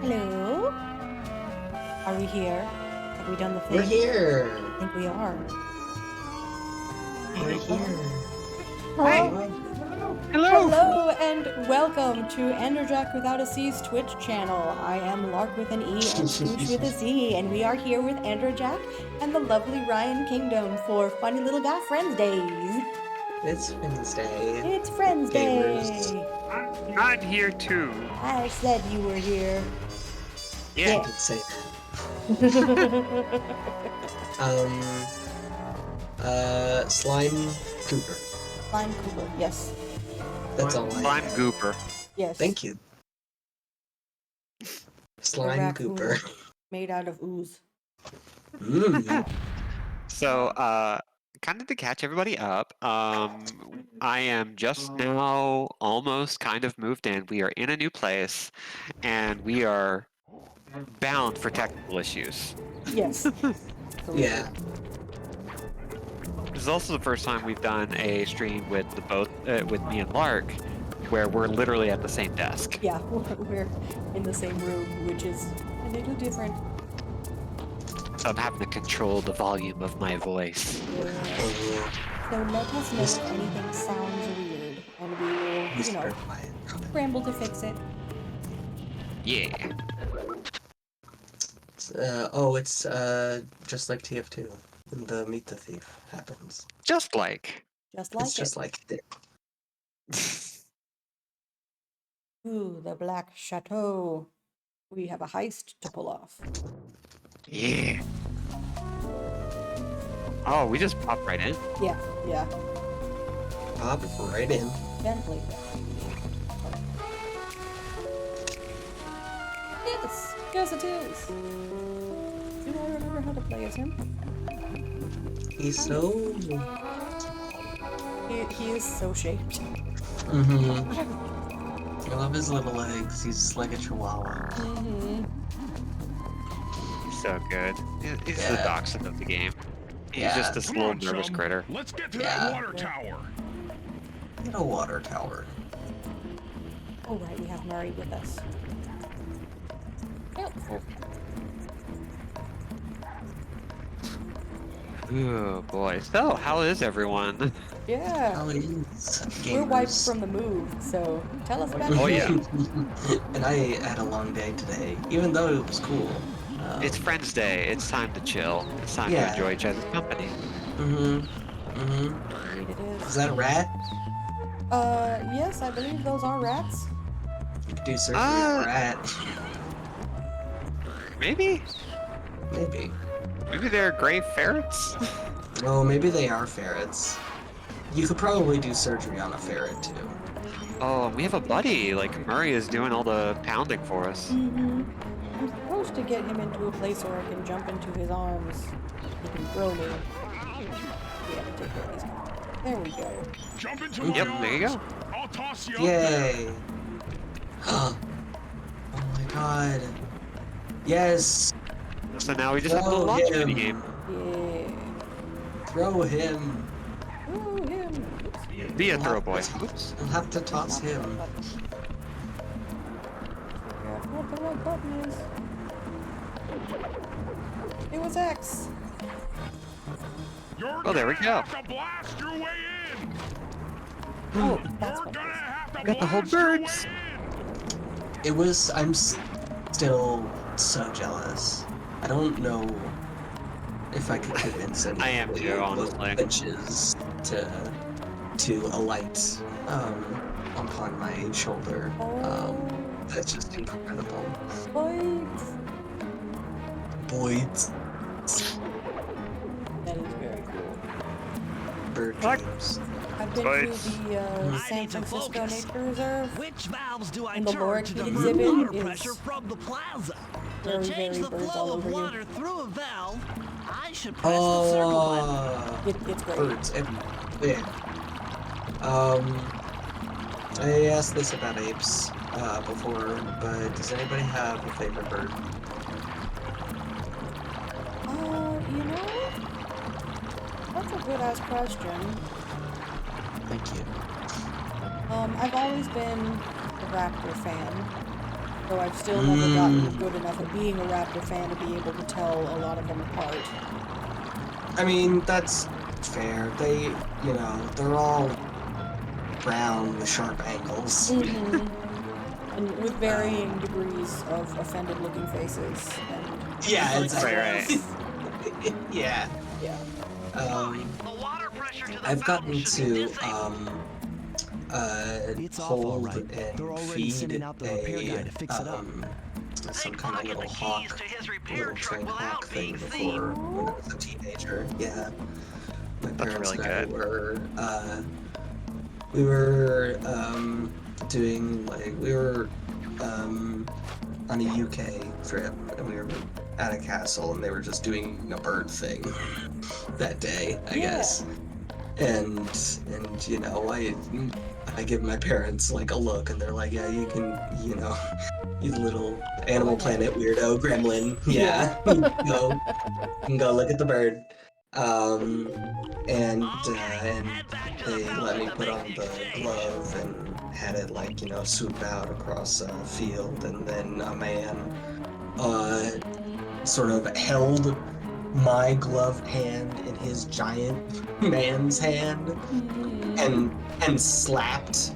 Hello? Are we here? Have we done the thing? We're here! I think we are. We're here. Hello? Hello! Hello and welcome to Enderjack Without a C's Twitch channel. I am Lark with an E and Sqoozh with a Z, and we are here with Enderjack and the lovely Ryan Kingdom for Funny Little Guy Friends Days. It's Wednesday. It's Friends Gamers. Day! I'm here too. I said you were here. Yeah. I did say that. Slime Cooper. Slime Cooper, yes. That's all I Slime have. Gooper. Yes. Thank you. Slime raccoon. Cooper. Made out of ooze. So, kind of to catch everybody up, I am just now almost kind of moved in. We are in a new place, and we are bound for technical issues. Yes. Yeah. This is also the first time we've done a stream with with me and Lark, where we're literally at the same desk. Yeah, we're in the same room, which is a little different. So I'm having to control the volume of my voice. So let us know if anything sounds weird, and we will, you know, scramble to fix it. Yeah. It's just like TF2. When the Meet the Thief happens. Just like. Just like It's just like it. Ooh, the Black Chateau. We have a heist to pull off. Yeah. Oh, we just popped right in. Yeah, yeah. Pop right in. Gently. Yes, yes it is. Do I remember how to play as him? He's so... He is so shaped. I love his little legs. He's like a chihuahua. He's so good. He's the dachshund of the game. He's Yeah. just this Come little on, nervous chum. critter. Let's get to Yeah. that water tower. Get a water tower. Oh right, we have Murray with us. Yep. Oh boy. So, how is everyone? Yeah. How is We're wiped gamers? from the move, so tell us about Oh, it. yeah. And I had a long day today, even though it was cool. It's Friends Day. It's time to chill. It's time Yeah. to enjoy each other's company. Indeed it Is is. that a rat? Yes, I believe those are rats. You could do surgery on a rat. Maybe? Maybe. Maybe they're gray ferrets? Oh, maybe they are ferrets. You could probably do surgery on a ferret too. Oh, we have a buddy. Like, Murray is doing all the pounding for us. I'm supposed to get him into a place where I can jump into his arms. He can throw me. We have to take care of these guys. There we go. Jump into my Yep, arms. there you go. I'll toss you up there. Yay! Oh my god. Yes! So now we just have to Throw launch him. minigame. Yeah. Throw him! Ooh, him. Oops. Be a throw boy. Oops. We'll have to toss him. Figure out what the right button is. It was X. You're Oh, there we gonna go. have to blast your way in. Oh, that's You're what gonna it is. have to Got the whole blast your way birds. in. It was. I'm still so jealous. I don't know if I could convince any I am too, honestly. witches to alight upon my shoulder. That's just incredible. Wait. Boyd's That is very cool. bird What? games. I've been But- to the San Francisco Nature Reserve. Which valves do I And the turn Lord to Kid divert exhibit water is pressure from the plaza? very, To change very the birds all flow of over you. water through a valve, I should press the circle button. It's great. Birds everywhere. I asked this about apes before, but does anybody have a favorite bird? You know, that's a good ass question. Thank you. I've always been a raptor fan. Though I've still never gotten good enough at being a Raptor fan to be able to tell a lot of them apart. I mean, that's fair. They, you know, they're all brown with sharp angles. And with varying degrees of offended-looking faces. And Yeah, it's Right. yeah. yeah. I've gotten to It's off hold all right. and They're already feed sending out the repair guy to fix it up. some kind of little hawk, little train hawk thing before when I was a teenager. Yeah, my parents really and I good. were we were doing like we were on a UK trip and we were at a castle and they were just doing a bird thing that day, I guess. And you know, I give my parents like a look and they're like, yeah, you can, you know, you little Animal Planet weirdo gremlin. Yeah. you can go look at the bird. And they let me put on the glove and had it like, you know, swoop out across a field, and then a man sort of held my gloved hand in his giant man's hand and slapped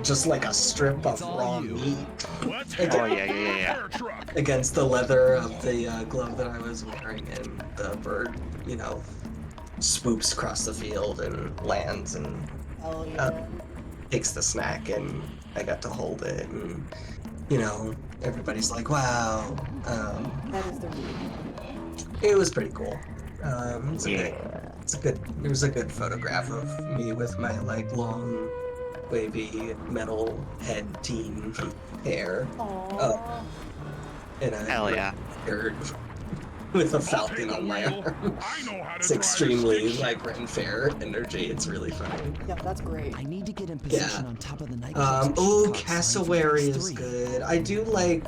just like a strip of raw meat Let's Oh, head yeah, to the yeah. fire truck. against the leather of the glove that I was wearing, and the bird, you know, swoops across the field and lands and Hell yeah. takes the snack, and I got to hold it, and you know, everybody's like, wow. That is the read. It was pretty cool. There was a good photograph of me with my like long, wavy metal head teen hair. Aww. And a Hell red yeah. shirt with a I'll falcon take the on my wheel. arm. I know how to It's drive a extremely stick like Ren Fair energy. It's really funny. Yeah, that's great. I need to get in position on top of the night. Cassowary is good. I do like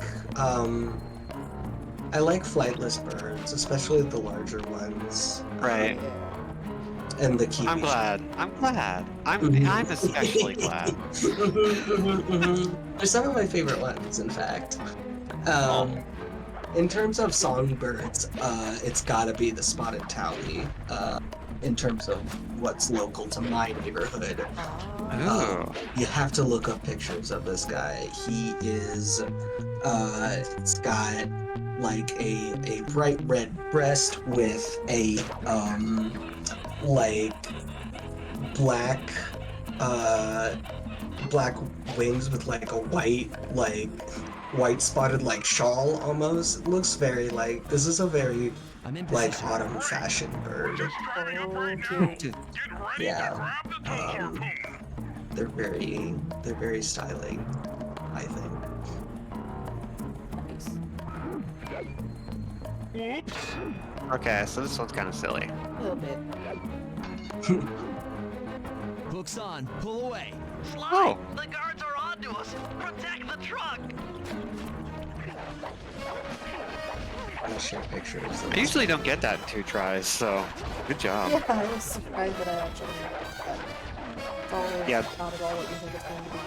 I like flightless birds, especially the larger ones. Right. And the kiwi. I'm glad. I'm especially glad. They're some of my favorite ones, in fact. In terms of songbirds, it's gotta be the spotted townie. In terms of what's local to my neighborhood. Ooh. You have to look up pictures of this guy. He is, it's got like a bright red breast with a, like black, black wings with like a white spotted like shawl almost. It looks very like, this is a very I'm in like position. autumn fashion bird. Just driving up right Okay. now. Get ready Yeah. to grab the dog harpoon. They're very styling, I think. Nice. Whoops. Okay, so this one's kind of silly. A little bit. Hooks on. Pull away. Oh. The guards are onto us. Protect the truck. I'm gonna share pictures. I usually don't get that in 2 tries, so good job. Yeah, I was surprised that I actually got that. It's always Yeah. not at all what you think it's going to be.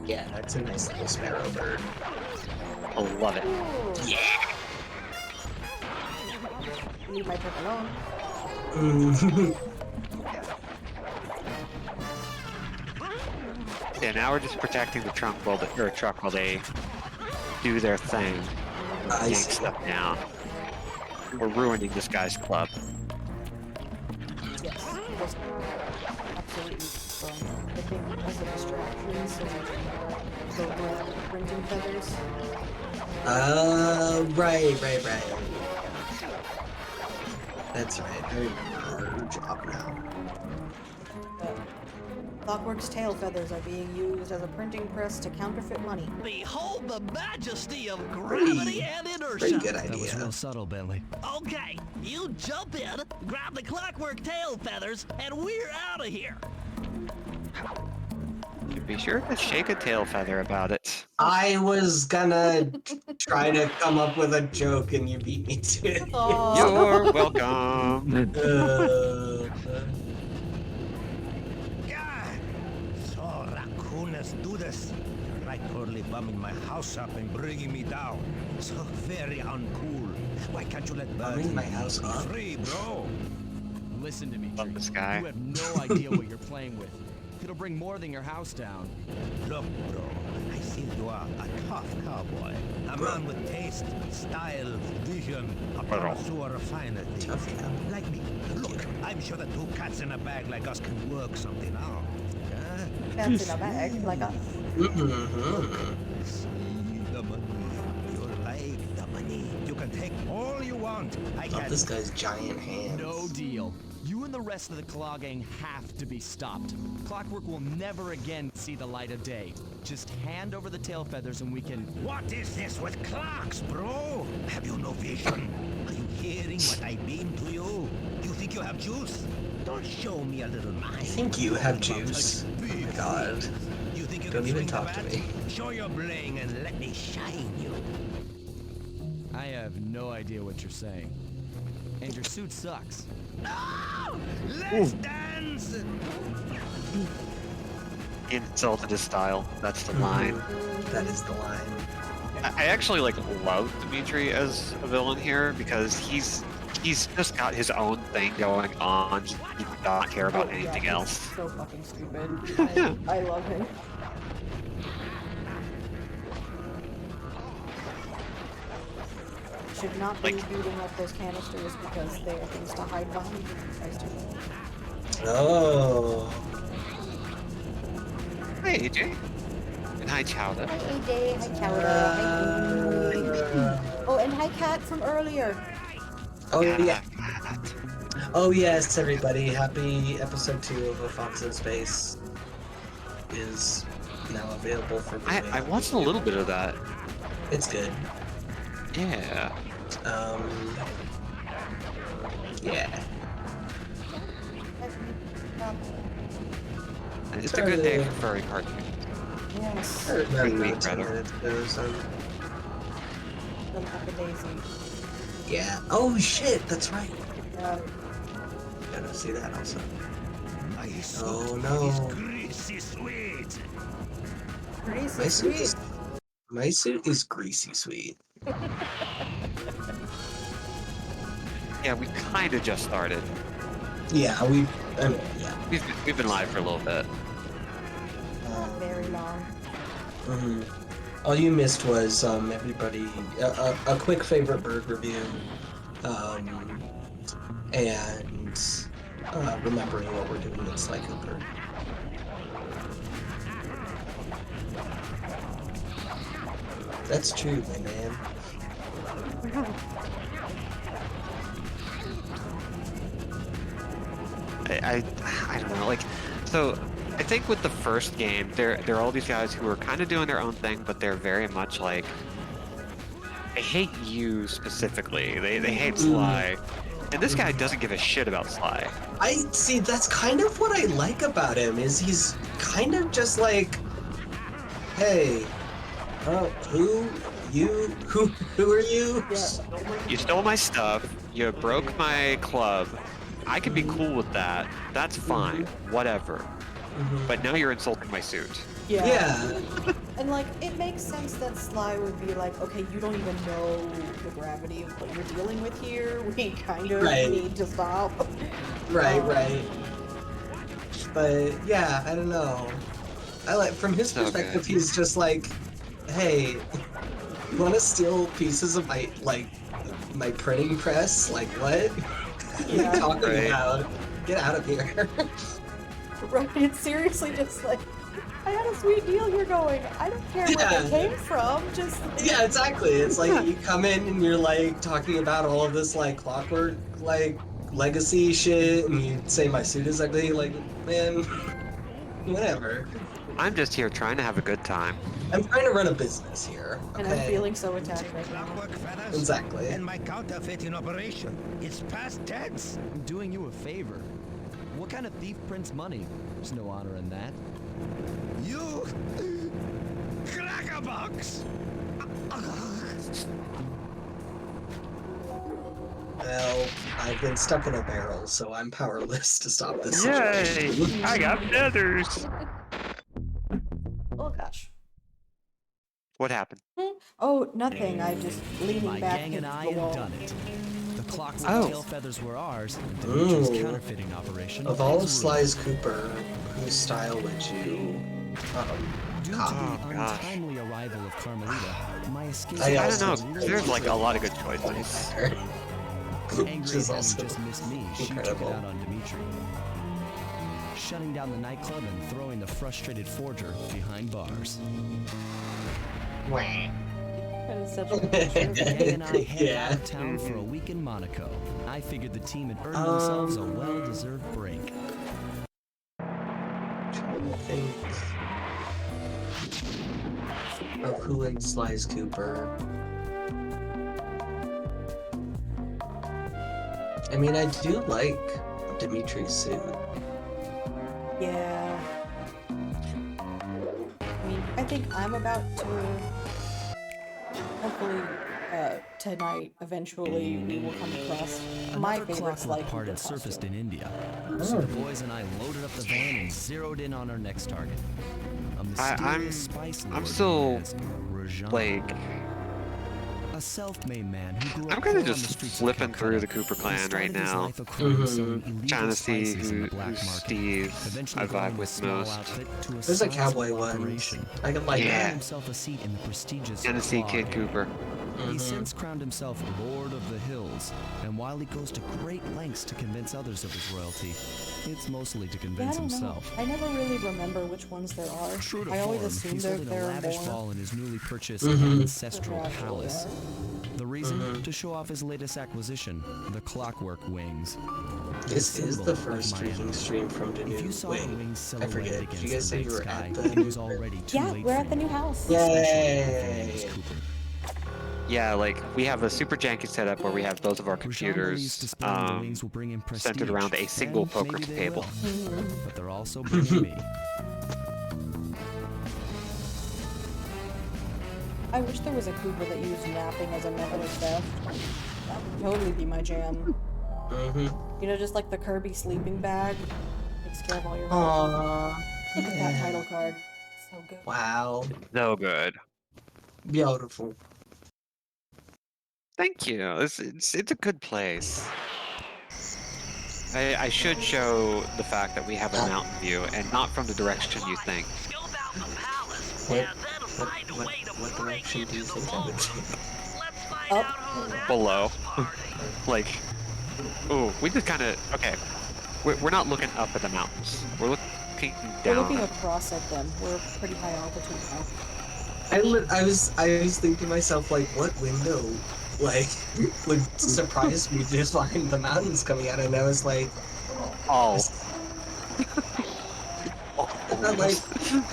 Yeah, that's a nice little sparrow bird. I love it. Yeah. Leave my truck alone. Yeah, now we're just protecting the truck while they do their thing. I Yank see. stuff down. We're ruining this guy's club. Yes. Just absolutely picking as a distraction so that go grab printing feathers. Right. That's right. I remember her job now. Clockwork's tail feathers are being used as a printing press to counterfeit money. Behold the majesty of gravity and inertia. Pretty good That was idea. real subtle, Bentley. Okay, you jump in, grab the clockwork tail feathers, and we're out of here. Be sure to shake a tail feather about it. I was gonna try to come up with a joke and you beat me to it. Aw. You're welcome. Let's do this. You're right, totally bumming my house up and bringing me down. So very uncool. Why can't you let Bumming birds my house be up? free, bro? Listen to me, Love Tree. this guy. You have no idea what you're playing with. It'll bring more than your house down. Look, bro, I see you are a tough cowboy. A man with taste, style, vision, a connoisseur of finer Tough things. cowboy. Like me. Look, I'm sure that two cats in a bag like us can work something out. Cats in a bag, like us. Mm-hmm. See the money. You like the money. You can take all you want. I Love can. this guy's giant hands. No deal. You and the rest of the Claw Gang have to be stopped. Clockwork will never again see the light of day. Just hand over the tail feathers and we can... What is this with clocks, bro? Have you no vision? Are you hearing what I beam to you? Do you think you have juice? Don't show me a little mind. I think you have juice. Oh my god. You think you Don't can even swing the talk to bat? me. Show your bling and let me shine you. I have no idea what you're saying. And your suit sucks. No! Let's dance! He insulted his style. That's the line. That is the line. I actually like love Dimitri as a villain here because he's just got his own thing going on. He does not care about Oh, yeah, anything he's else. So fucking stupid. I love him. Should not be Like- beating up those canisters because they are things to hide behind. Guys do that. Oh. Hi, AJ. And hi, Chowda. Hi AJ, hi Chowda, hi Amy. Oh, and hi Kat from earlier. Oh yeah. Oh yes, everybody. Happy episode 2 of A Fox in Space is now available for viewing. I watched a little bit of that. It's good. Yeah. Yeah. It's a good day for furry cartoons. Yes. I remember Great that 10 brother. minutes ago, so Little Peppa Daisy. yeah. Oh shit, that's right. Yeah. Gotta see that also. My suit Oh no. is greasy sweet. Greasy My suit sweet. is my suit is greasy sweet. Yeah, we kind of just started. Yeah, yeah. We've been live for a little bit. Not very long. Mhm. All you missed was everybody a quick favorite bird review, and remembering what we're doing in Sly Cooper. That's true, my man. I don't know, like, so I think with the first game, there are all these guys who are kind of doing their own thing, but they're very much like, they hate you specifically. They hate Sly. And this guy doesn't give a shit about Sly. I see. That's kind of what I like about him. Is he's kind of just like, hey, who are you? Yeah. You stole my stuff, you broke my club. I could be cool with that. That's fine. Whatever. But now you're insulting my suit. Yeah. Yeah. And like, it makes sense that Sly would be like, okay, you don't even know the gravity of what you're dealing with here. We kind of Right. need to stop. Right, right. But yeah, I don't know. I like from his So perspective, good. he's just like, hey, you want to steal pieces of my my printing press? Like what? What are Yeah. you talking Right. about? Get out of here. Right? It's seriously just like, I had a sweet deal here going. I don't care where Yeah. it came from. Just Yeah, exactly. It's like you come in and you're like talking about all of this like clockwork like legacy shit, and you say my suit is ugly. Like, man, whatever. I'm just here trying to have a good time. I'm trying to run a business here. And Okay. I'm feeling so attacked right now. Clockwork feathers. Exactly. And my counterfeit in operation. It's past tense. I'm doing you a favor. What kind of thief prints money? There's no honor in that. You crackerbox. Well, I've been stuck in a barrel, so I'm powerless to stop this situation. I got feathers. Oh, What happened? Oh, nothing. I just leaning My back gang and against I the had wall. done it. The clockwork Oh. tail feathers were ours, and Dimitri's Ooh. counterfeiting operation Of all was Sly's ruined. Cooper, whose style would you Due to copy? the Oh, gosh. untimely arrival of Carmelita, my escape I I was don't know. also a 'Cause little there's like a tricky. lot of good choices. Angry Which at is having also just missed me, she took it incredible. out on Dimitri. Shutting down the nightclub and throwing the frustrated forger behind bars. That is such a good picture. The gang and I headed Yeah. out of town for a week in Monaco. I figured the team had earned themselves a well-deserved break. Trying to think of who in Sly's Cooper. I mean, I do like Dimitri's suit. Yeah. I mean, I think I'm about to. Hopefully, tonight, eventually, we will come across my Another favorite Sly clockwork part Cooper had surfaced costume. in India, so the boys and I loaded up the van and zeroed in on our next target. A mysterious spice lord I'm still, known as Rajan. like, A self-made man who grew up I'm kind of poor on the just streets of flipping through the Calcutta. Cooper He clan started right his now. life of crime selling Trying illegal to see spices in the black who's market, Steve eventually I growing vibe a with small most. outfit to a There's a sizable cowboy one. operation. I can like He earned Yeah. that. himself a seat in the prestigious Tennessee Claw Kid Gang. Cooper. He's since crowned himself Lord of the Hills, and while he goes to great lengths to convince others of his royalty, it's mostly to Yeah, I convince don't know. himself. I never really remember which ones there are. True to I always form, assume he's there holding a are lavish more. ball in his newly purchased Mhm. ancestral Naturally, palace. The reason? Mhm. To show off his latest acquisition, the clockwork wings. This is symbol the of first my streaming enemy. stream from the If you new. saw Wait, the wings I forget. silhouetted Did you against guys the say night you were sky, at the? it was already too Yeah, late we're for at the me. new house. Especially if your name is Yay! Cooper. Yeah, like, we have a super janky setup where we have both of our Rajan believes computers displaying the wings will bring him prestige. centered around a single and poker maybe they table. will. But they're also bringing me. I wish there was a Cooper that used napping as a method of theft. That would totally be my jam. Mm-hmm. You know, just like the Kirby sleeping bag. Takes care of all your health. Aww. Look at that title card. So good. Wow. So good. Beautiful. Thank you. It's a good place. I should show the fact that we have a mountain view and not from the direction you think. Scope out the palace, What- and then find a way to what break direction do you into the think I would vault. take? Let's find Up. out who's at Below. this party. Like, ooh, we just kind of, okay. We're not looking up at the mountains. We're looking We're down. looking across at them. We're pretty high altitude now. I was thinking to myself, like, what window, like, would surprise me to find the mountains coming out, and I was like, Oh. but, like,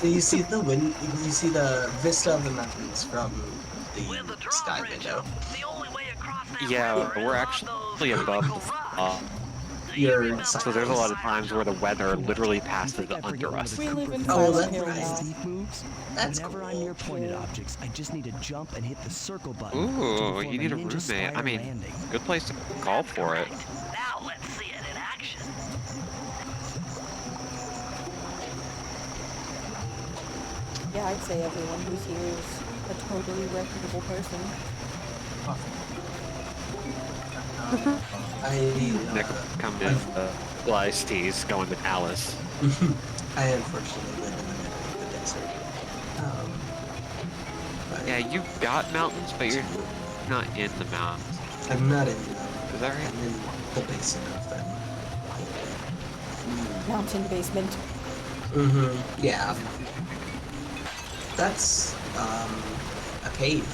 you see the vista of the mountains from With the the sky drawbridge window. up, the only way across that Yeah, river is we're on actually those above vertical the rocks. Your so there's a lot of times where the weather literally passes under us. We live in Oh, Silent that's Hill right. now. Steve moves. That's Whenever I'm cool. near pointed Yeah. objects, I just need to jump and hit the circle button. to Ooh, perform you need a ninja roommate. I spider mean, landing. good place to call for it. Now let's see it in action. Yeah, I'd say everyone who's here is a totally reputable person. Nick coming in Slice teas, going with Alice. I unfortunately live in the middle of the desert. But Yeah, you've got mountains, but you're not in the mountains. I'm not in them. Is that I'm right? in the basin of them. Mountain basement. Mm-hmm. Yeah. That's a cave.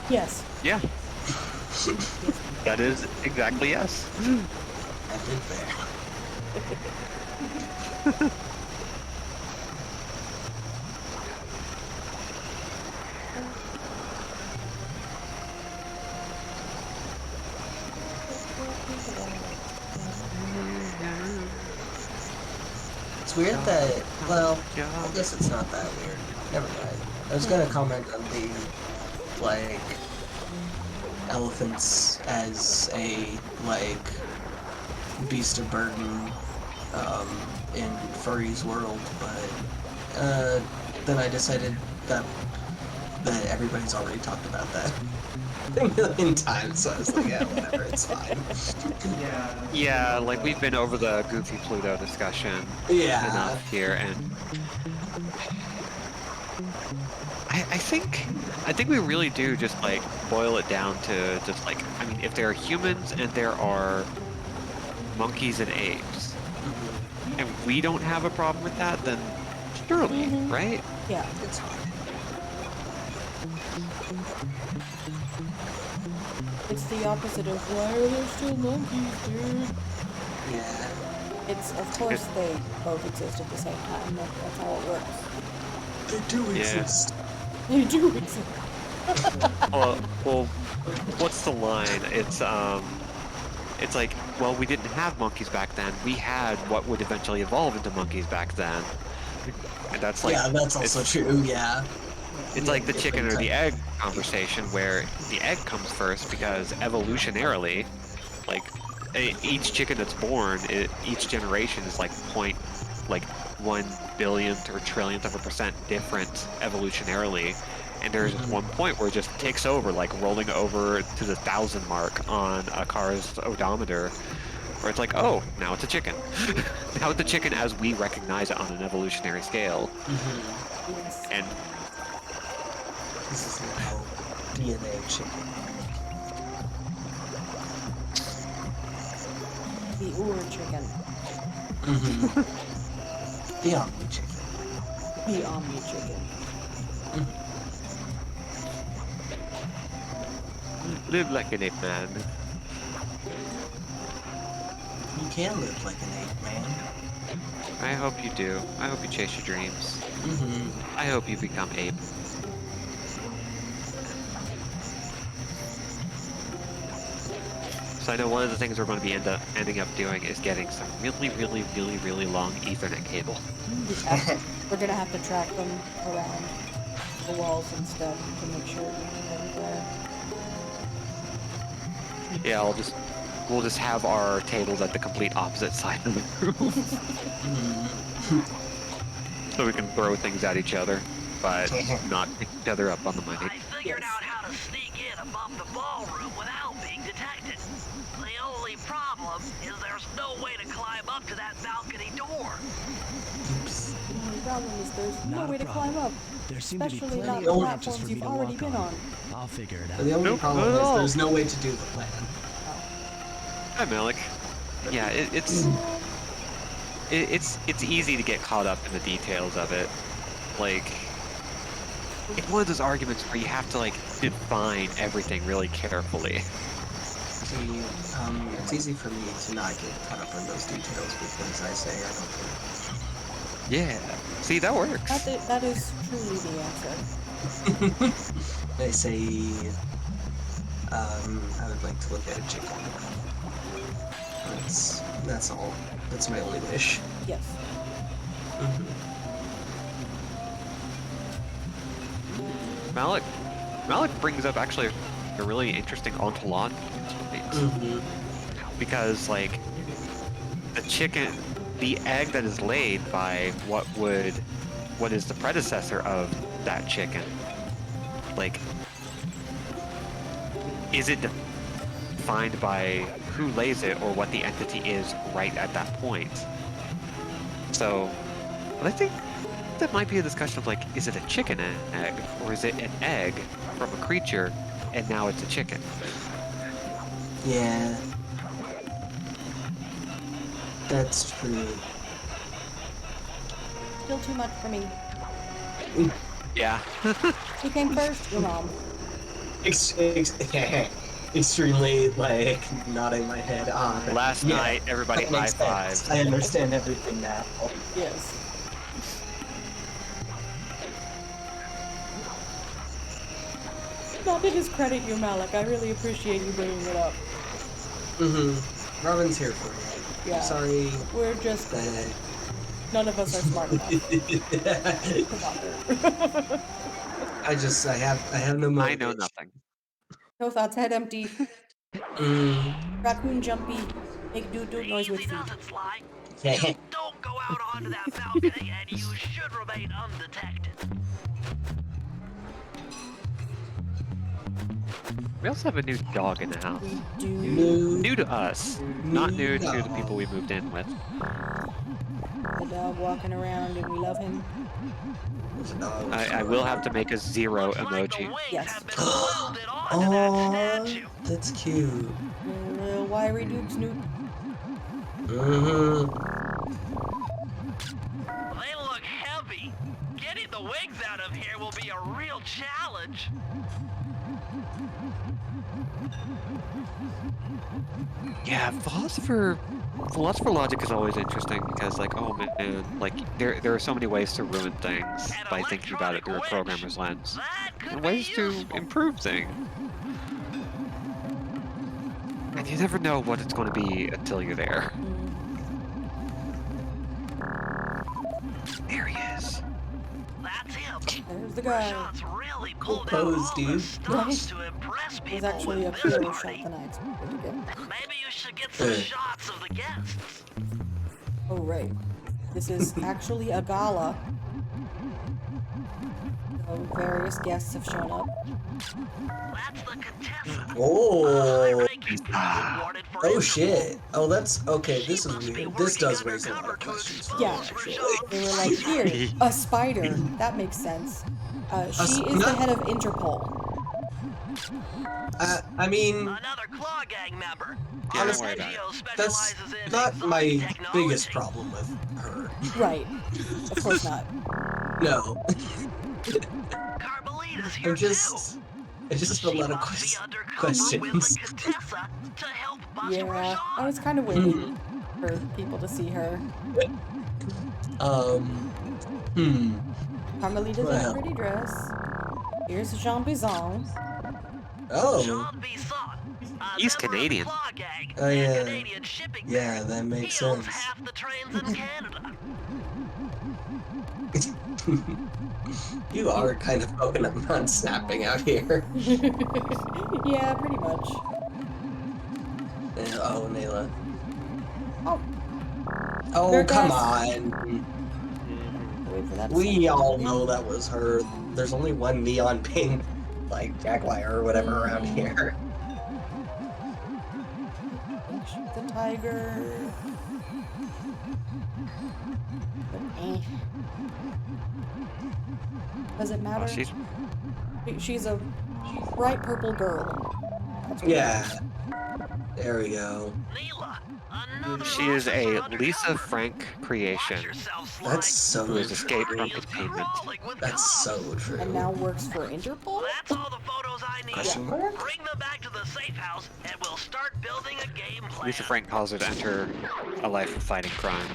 Yes. Yeah. That is exactly yes. I live there. It's weird that, well, I guess it's not that weird. Never mind. I was gonna comment on the, like, elephants as a, like, beast of burden, in Furry's world, but, then I decided that, but everybody's already talked about that a million times, so I was like, yeah, whatever, it's fine. Yeah, like we've been over the Goofy Pluto discussion enough here, and I think we really do just like boil it down to just like, I mean, if there are humans and there are monkeys and apes, and we don't have a problem with that, then surely, right? Yeah. It's fine. It's the opposite of why are there still monkeys, dude? Yeah. It's, of course, they both exist at the same time. That's how it works. They do Yeah. exist. They do exist. Well, what's the line? It's like, well, we didn't have monkeys back then. We had what would eventually evolve into monkeys back then. And that's like, Yeah, that's also true, yeah. it's like the chicken or the egg conversation, where the egg comes first because evolutionarily, like each chicken that's born, each generation is like 1 billionth or trillionth of a percent different evolutionarily, and there's one point where it just takes over, like rolling over to the 1,000 mark on a car's odometer, where it's like, oh, now it's a chicken. Now it's a chicken as we recognize it on an evolutionary scale. Yes. And This is now DNA chicken. The Ur chicken. The Omni chicken. The Omni chicken. live like an ape man. You can live like an ape, man. I hope you do. I hope you chase your dreams. I hope you become ape. So I know one of the things we're going to be ending up doing is getting some really long Ethernet cable. Yeah. We're gonna have to track them around the walls and stuff to make sure they're everywhere. Yeah, we'll just have our tables at the complete opposite side of the room. So we can throw things at each other, but not pick each other up on the money. I figured out how to sneak in above the ballroom without being detected. The only problem is there's no way to climb up to that balcony door. The only problem is there's no Not a way to problem. climb up, There seem to be especially plenty not of the branches for platforms me you've to already walk been on. I'll figure it But out. the only Nope, problem not at is all. there's no way to do the plan. Hi, Malik. Yeah, it's easy to get caught up in the details of it. Like, it's one of those arguments where you have to like define everything really carefully. See, it's easy for me to not get caught up in those details because I say I don't care. Yeah. See, that works. That is truly the answer. They say, I would like to look at a chicken. That's all. That's my only wish. Yes. Malik brings up actually a really interesting ontological point. Because like the egg that is laid by what is the predecessor of that chicken, like, is it defined by who lays it or what the entity is right at that point? So, but I think that might be a discussion of like, is it a chicken egg or is it an egg from a creature and now it's a chicken? Yeah. That's true. Still too much for me. Yeah. Who came first? Your mom. Extremely, like, nodding my head on. Last Yeah, night, everybody that makes high-fived. sense. I understand everything now. Yes. Not to discredit you, Malik. I really appreciate you bringing it up. Robin's here for you. Yeah. Sorry We're just... that... None of us are smart enough. I have no motivation. I know nothing. No thoughts, head empty. Raccoon jumpy. Make doo-doo noise with Easy feet. does it, Sly. Just don't go out onto that balcony and you should remain undetected. We also have a new dog in the house. We do. New to us, not new to the people we dog. moved in with. The dog walking around and we love him. There's a dog. I will have to make a 0 Looks like the emoji. wings Yes. have been welded onto that Oh, statue. that's cute. Little wiry Duke Snoop. Mm-hmm. They look heavy. Getting the wings out of here will be a real challenge. Yeah, philosopher logic is always interesting because, like, oh man, like there are so many ways to ruin things An by thinking about it through a electronic programmer's lens, That could and be ways to useful. improve things. And you never know what it's going to be until you're there. There he is. That's him. There's the guy. Shots really Cool pulled pose, out all dude. the stops to impress It was people actually a with this clearer party. shot than I expected to get. Maybe you should get some shots of the guests. Oh, right. This is actually a gala. So various guests have shown up. That's the contestant. Oh. High-ranking person wanted for Oh Interpol. shit. Oh, that's okay. This She is must be weird. This working does raise a lot undercover of to questions. expose Yeah. Rajat. They were like, here, a spider. That makes sense. She is the head of Interpol. I mean, Another Claw Gang member. Yeah, don't Honestly, worry about it. Arpeggio that's specializes in not exotic my technology. biggest problem with her. Right. Of course not. No. Carmelita's here I'm just. I just have a too. lot of She must be undercover questions. with the Contessa to help bust Yeah, Rajat. I was kind of waiting for people to see her. Carmelita's in a Well. pretty dress. Here's Jean Bizon. Oh. Jean Bisson, a He's member of the Canadian. Claw Gang Oh, and yeah. Canadian shipping Yeah, business. that makes He owns sense. half the trains in Canada. You are kind of poking up on snapping out here. Yeah, pretty much. Oh, Nayla. Oh, Oh, There come goes- on. wait for that. to We sink all in. know that was her. There's only one neon pink, like, jaguar or whatever around here. She's a tiger. But, Does it matter? Oh, she's She's a bright purple girl. That's what Yeah. There we go. Neela, another she is a officer Lisa undercover. Frank Watch creation yourself, slide. That's so who has escaped true. from He is containment. crawling with That's cops. so true. And now works for Interpol? That's all the photos I need. Question mark? Bring them back to the safe house, and we'll start building a game plan. Lisa Frank calls her to enter a life of fighting crime.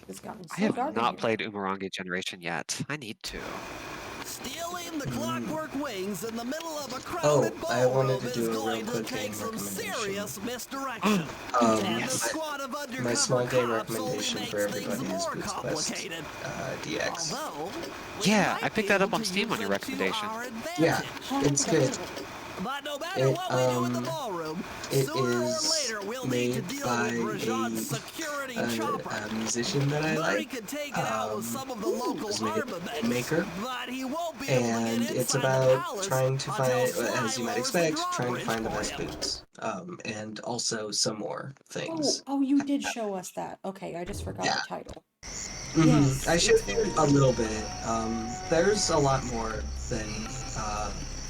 It's gotten so I have dark in not here. played Umurangi Generation yet. I need to. Stealing the clockwork wings in the middle of a Oh, crowded I wanted ballroom to is do a real going to quick take game some recommendation. serious misdirection. And the squad of My undercover small game cops only recommendation makes for things everybody is more Boots Quest complicated. DX. Although, we Yeah, might I picked be that up able on to Steam use on your it to recommendation. our Yeah, advantage. it's good. But no matter what we do in the ballroom, It sooner or is later we'll need to made deal by with Rajat's security chopper. a musician that I Murray like. could take it out with some of the local his name is armaments, Maker. but he won't be able to And get it's inside the about palace trying to until find, Sly as you might lowers the expect, trying to drawbridge find the for best him. boots. And also some more Oh, things. oh, you did show us that. Okay, I just forgot Yeah. the title. Mhm. Yes, I it's showed very you a little bit. There's a lot more than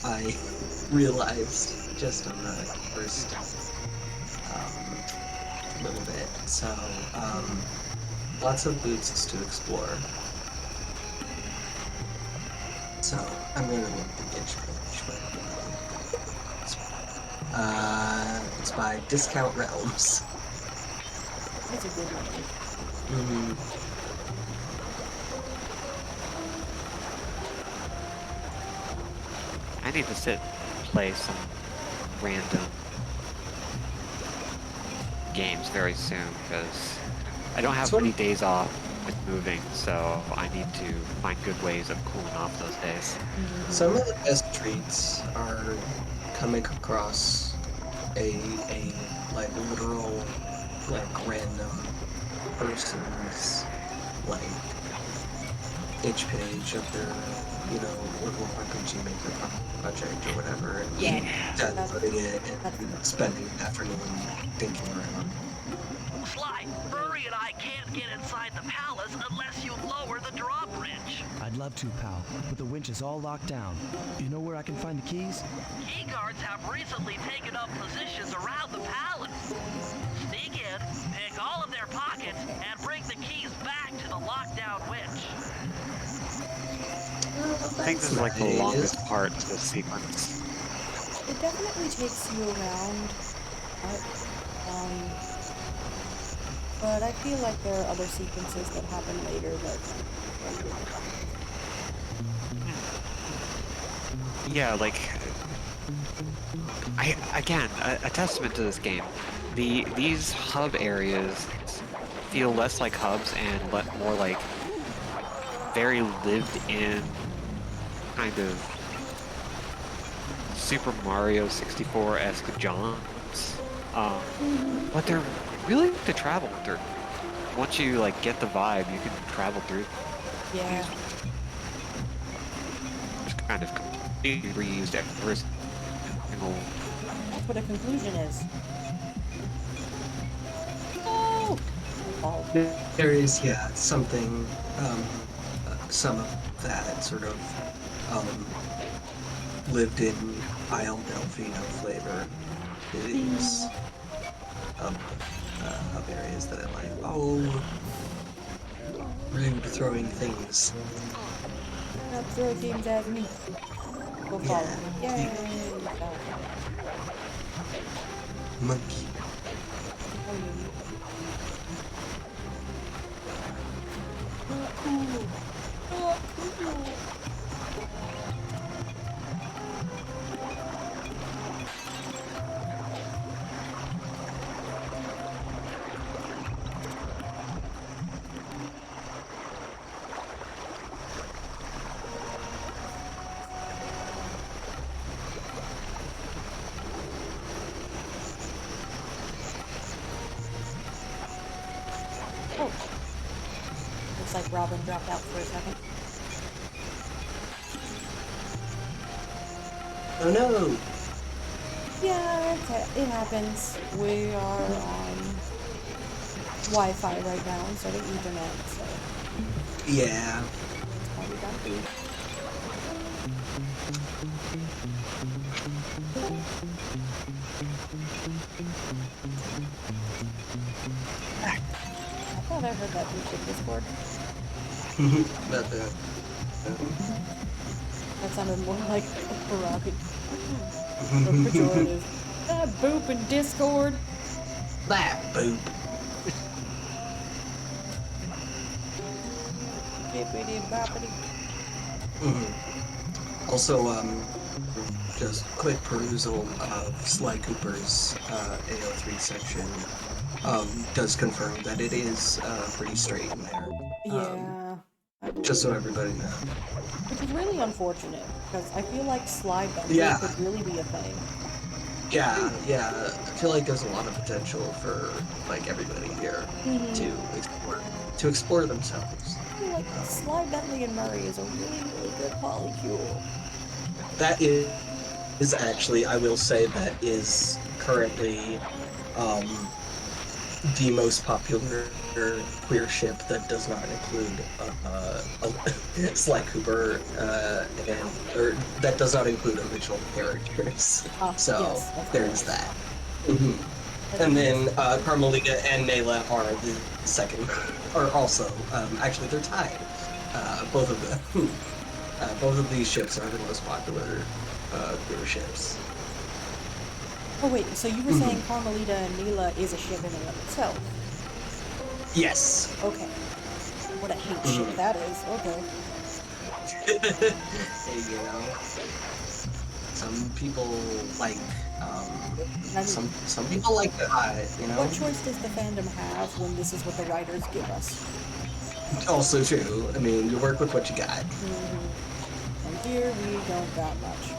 I realized just on the first little bit. So, lots of boots to explore. So, I'm gonna look at the itch page, but it's by Discount Realms. It's a good one. Mm-hmm. I need to sit and play some random games very soon because I don't have So- many days off with moving, so I need to find good ways of cooling off those days. Some of the best treats are coming across a like literal like random person's like itch page of their, little RPG Maker project or whatever, and Yeah. downloading it and spending an afternoon thinking around. Sly, Murray and I can't get inside the palace unless you lower the drawbridge. I'd love to, pal, but the winch is all locked down. You know where I can find the keys? Key guards have recently taken up positions around the palace. Sneak in, pick all of their pockets, and bring the keys back to the lockdown winch. I think this is like the longest part of this sequence. It definitely takes you around. But I feel like there are other sequences that happen later that. Yeah, like a testament to this game. These hub areas feel less like hubs and more like very lived-in kind of Super Mario 64-esque jumps. But they're really to travel through. Once you like get the vibe, you can travel through. Yeah. Just kind of completely reused every single. That's what a conclusion is. Oh! Oh. There is, something, some of that sort of lived in Isle Delfino flavor is of areas that I like. Oh, rude throwing things. Not throw things at me. Go follow me. Yay! Monkey. Oh. Looks like Robin dropped out for a second. Oh no! Yeah, it happens. We are on Wi-Fi right now instead of Ethernet, so Yeah. that's how we gotta be. I thought I heard that through Discord. About that. That sounded more like a rocket. Or pejorative. That boop in Discord. That boop. Bippity boppity. Also, just quick perusal of Sly Cooper's AO3 section does confirm that it is pretty straight in there. Yeah. Just so everybody knows. Which is really unfortunate, because I feel like slide bending Yeah. could really be a thing. Yeah. I feel like there's a lot of potential for like everybody here to explore themselves. I feel like Slide Bentley and Murray is a really, really good polycule. That is actually, I will say, that is currently the most popular queer ship that does not include Sly Cooper, or that does not include original characters. So yes, of there's course. that. And then Carmelita and Nayla are the second, or also, actually they're tied. Both of them. Both of these ships are the most popular queer ships. Oh wait, so you were saying Carmelita and Neela is a ship in and of itself? Yes. Okay. What a hate ship that is. Okay. Hey, some people like, some people like that, What choice does the fandom have when this is what the writers give us? Also true. I mean, you work with what you got. And here we don't got much.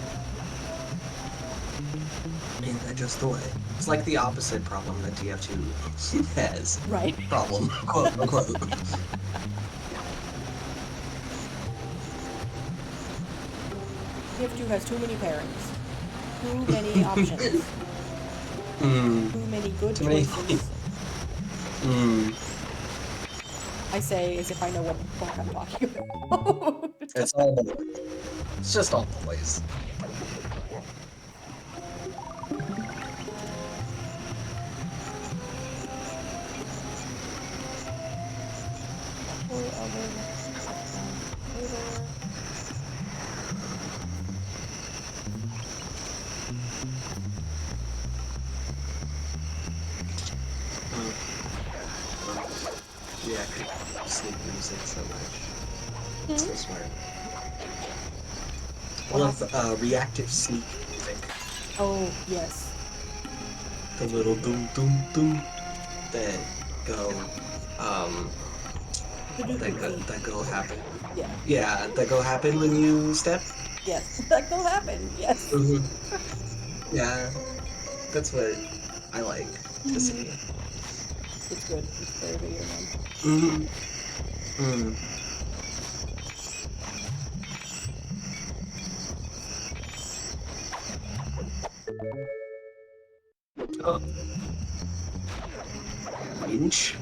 Ain't that just the way? It's like the opposite problem that TF2 has. Right. Problem, quote unquote. TF2 has too many pairings. Too many options. Too many good Too many. choices. I say as if I know what the fuck I'm talking about. It's all boys. It's just all boys. Yeah, I could sleep music so much. So smart. I love reactive sleep music. Oh, yes. The little doom doom doom that go that go happen. Yeah. Yeah, that go happen when you step. Yes. That will happen. Yes. Yeah, that's what I like to see. It's good. It's very video game. Oh. Inch.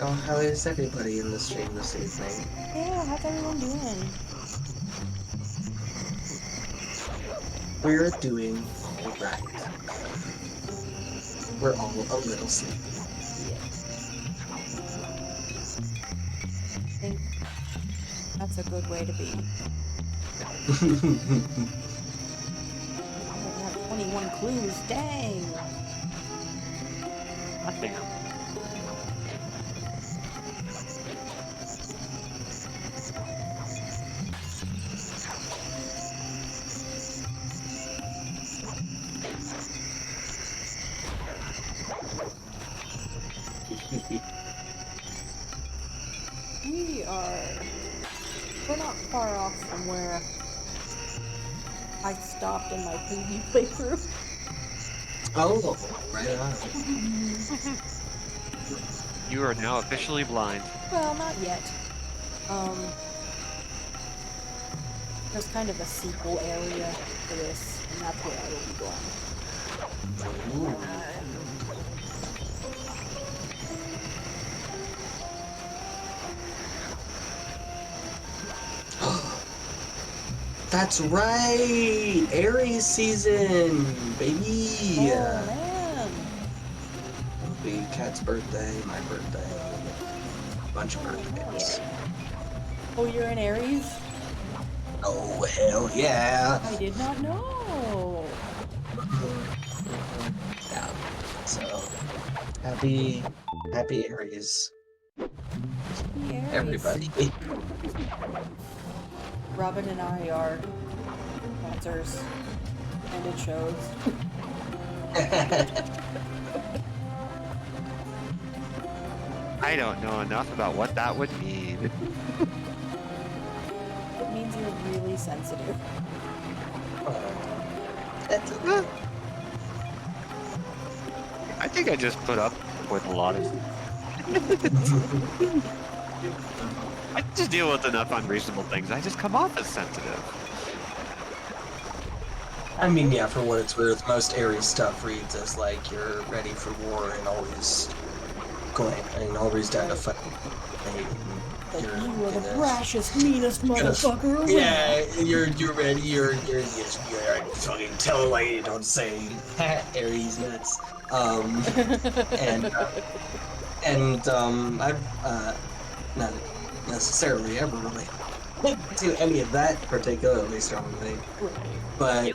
Oh, how is everybody in the stream this evening? Yeah, how's everyone doing? We're doing alright. We're all a little sleepy. Yeah. I think that's a good way to be. I have 21 clues. Dang. God damn. We're not far off from where I stopped in my preview playthrough. Oh, right on. You are now officially blind. Well, not yet. There's kind of a sequel area for this, and that's where I will be going. That's right! Aries season, baby! Oh, man! It'll be Kat's birthday, my birthday, a bunch of birthdays. Oh, you're in Aries? Oh, hell yeah! I did not know! Yeah, so, happy Aries. Aries. Everybody. Robin and I are dancers, and it shows. I don't know enough about what that would mean. It means you're really sensitive. I think I just put up with a lot of... I just deal with enough unreasonable things. I just come off as sensitive. I mean, yeah, for what it's worth, most Aries stuff reads as like you're ready for war and always going and always down to fight. Like, you are the brashest, meanest motherfucker around. Yeah, you're ready. You're fucking tell like you don't say Aries nuts. I've not necessarily ever really to any of that particularly strongly, but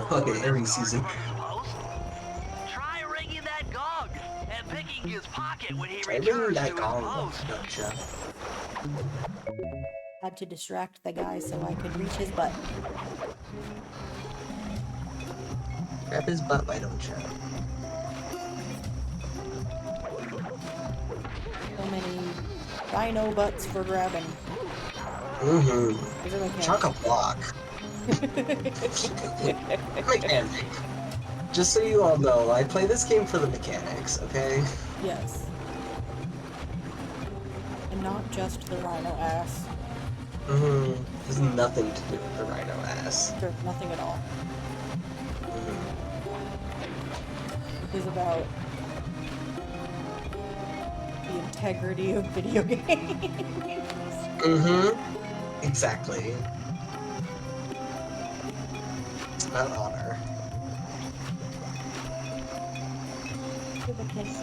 fucking Aries season. Try ringing that gong and picking his pocket when he I returns really to that his gong. post. Gotcha. Had to distract the guy so I could reach his butt. Grab his butt, why don't you? So many dino butts for grabbing. Here's a mechanic. Chock-a-block. Mechanic. Just so you all know, I play this game for the mechanics, okay? Yes. not just the rhino ass. Has nothing to do with the rhino ass. Sure, nothing at all. Mhm. It is about the integrity of video games. Exactly. It's about honor. For the king.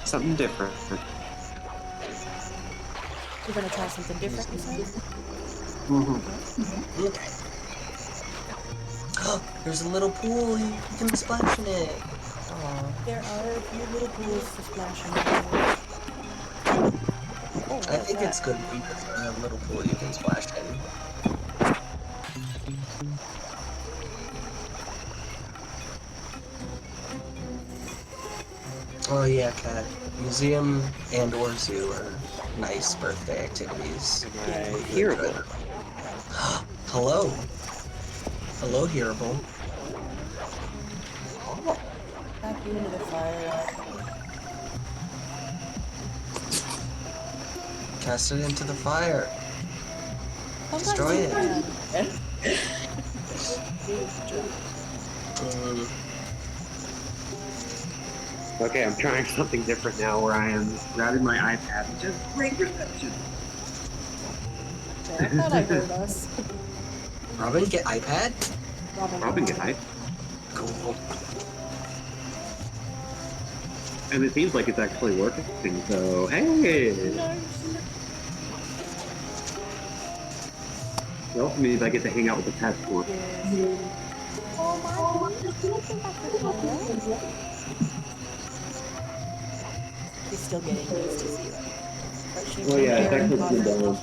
Something different. You're gonna try something different, you said? Okay. Oh, there's a little pool. You can splash in it. Aw. There are a few little pools to splash in. Oh, I think it's good when there's a little pool you can splash in. Oh yeah, Kat. Museum and or zoo are nice birthday activities. Hearable. Hello. Hello, Hearable. Back you into the fire. Cast it into the fire. Sometimes Destroy you it. can. Okay, I'm trying something different now where I am grabbing my iPad, which has great reception. I thought I heard us. Robin, get iPad? Robin get hype. Cool. And it seems like it's actually working, so hey! Well, means I get to hang out with the pets more. She's still getting used to Zero. But she Oh yeah, Harry technically Potter done.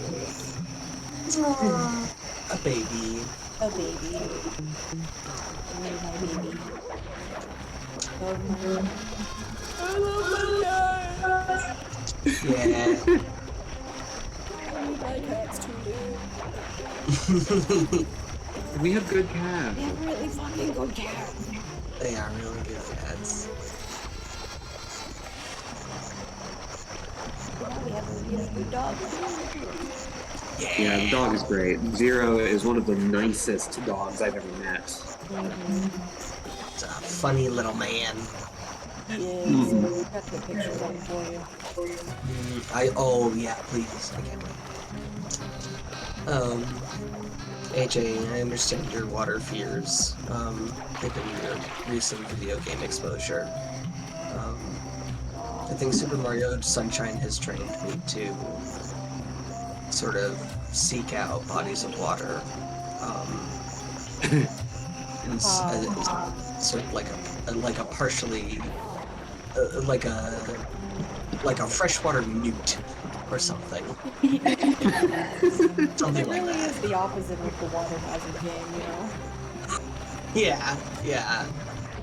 A baby. a baby. Oh, my baby. Oh, my. I love my cat. Yeah. I need my cats to live. We have good cats. They have really fucking good cats. They are really good cats. Now we have a really good dog. Yeah, the dog is great. Zero is one of the nicest dogs I've ever met. It's a funny little man. He is. I've got the picture of him for you. Oh yeah, please. I can't wait. AJ, I understand your water fears, given your recent video game exposure. I think Super Mario Sunshine has trained me to sort of seek out bodies of water, and sort of like a partially, like a freshwater newt or something. Something It like really that. is the opposite of the water hazard game, you know? Yeah.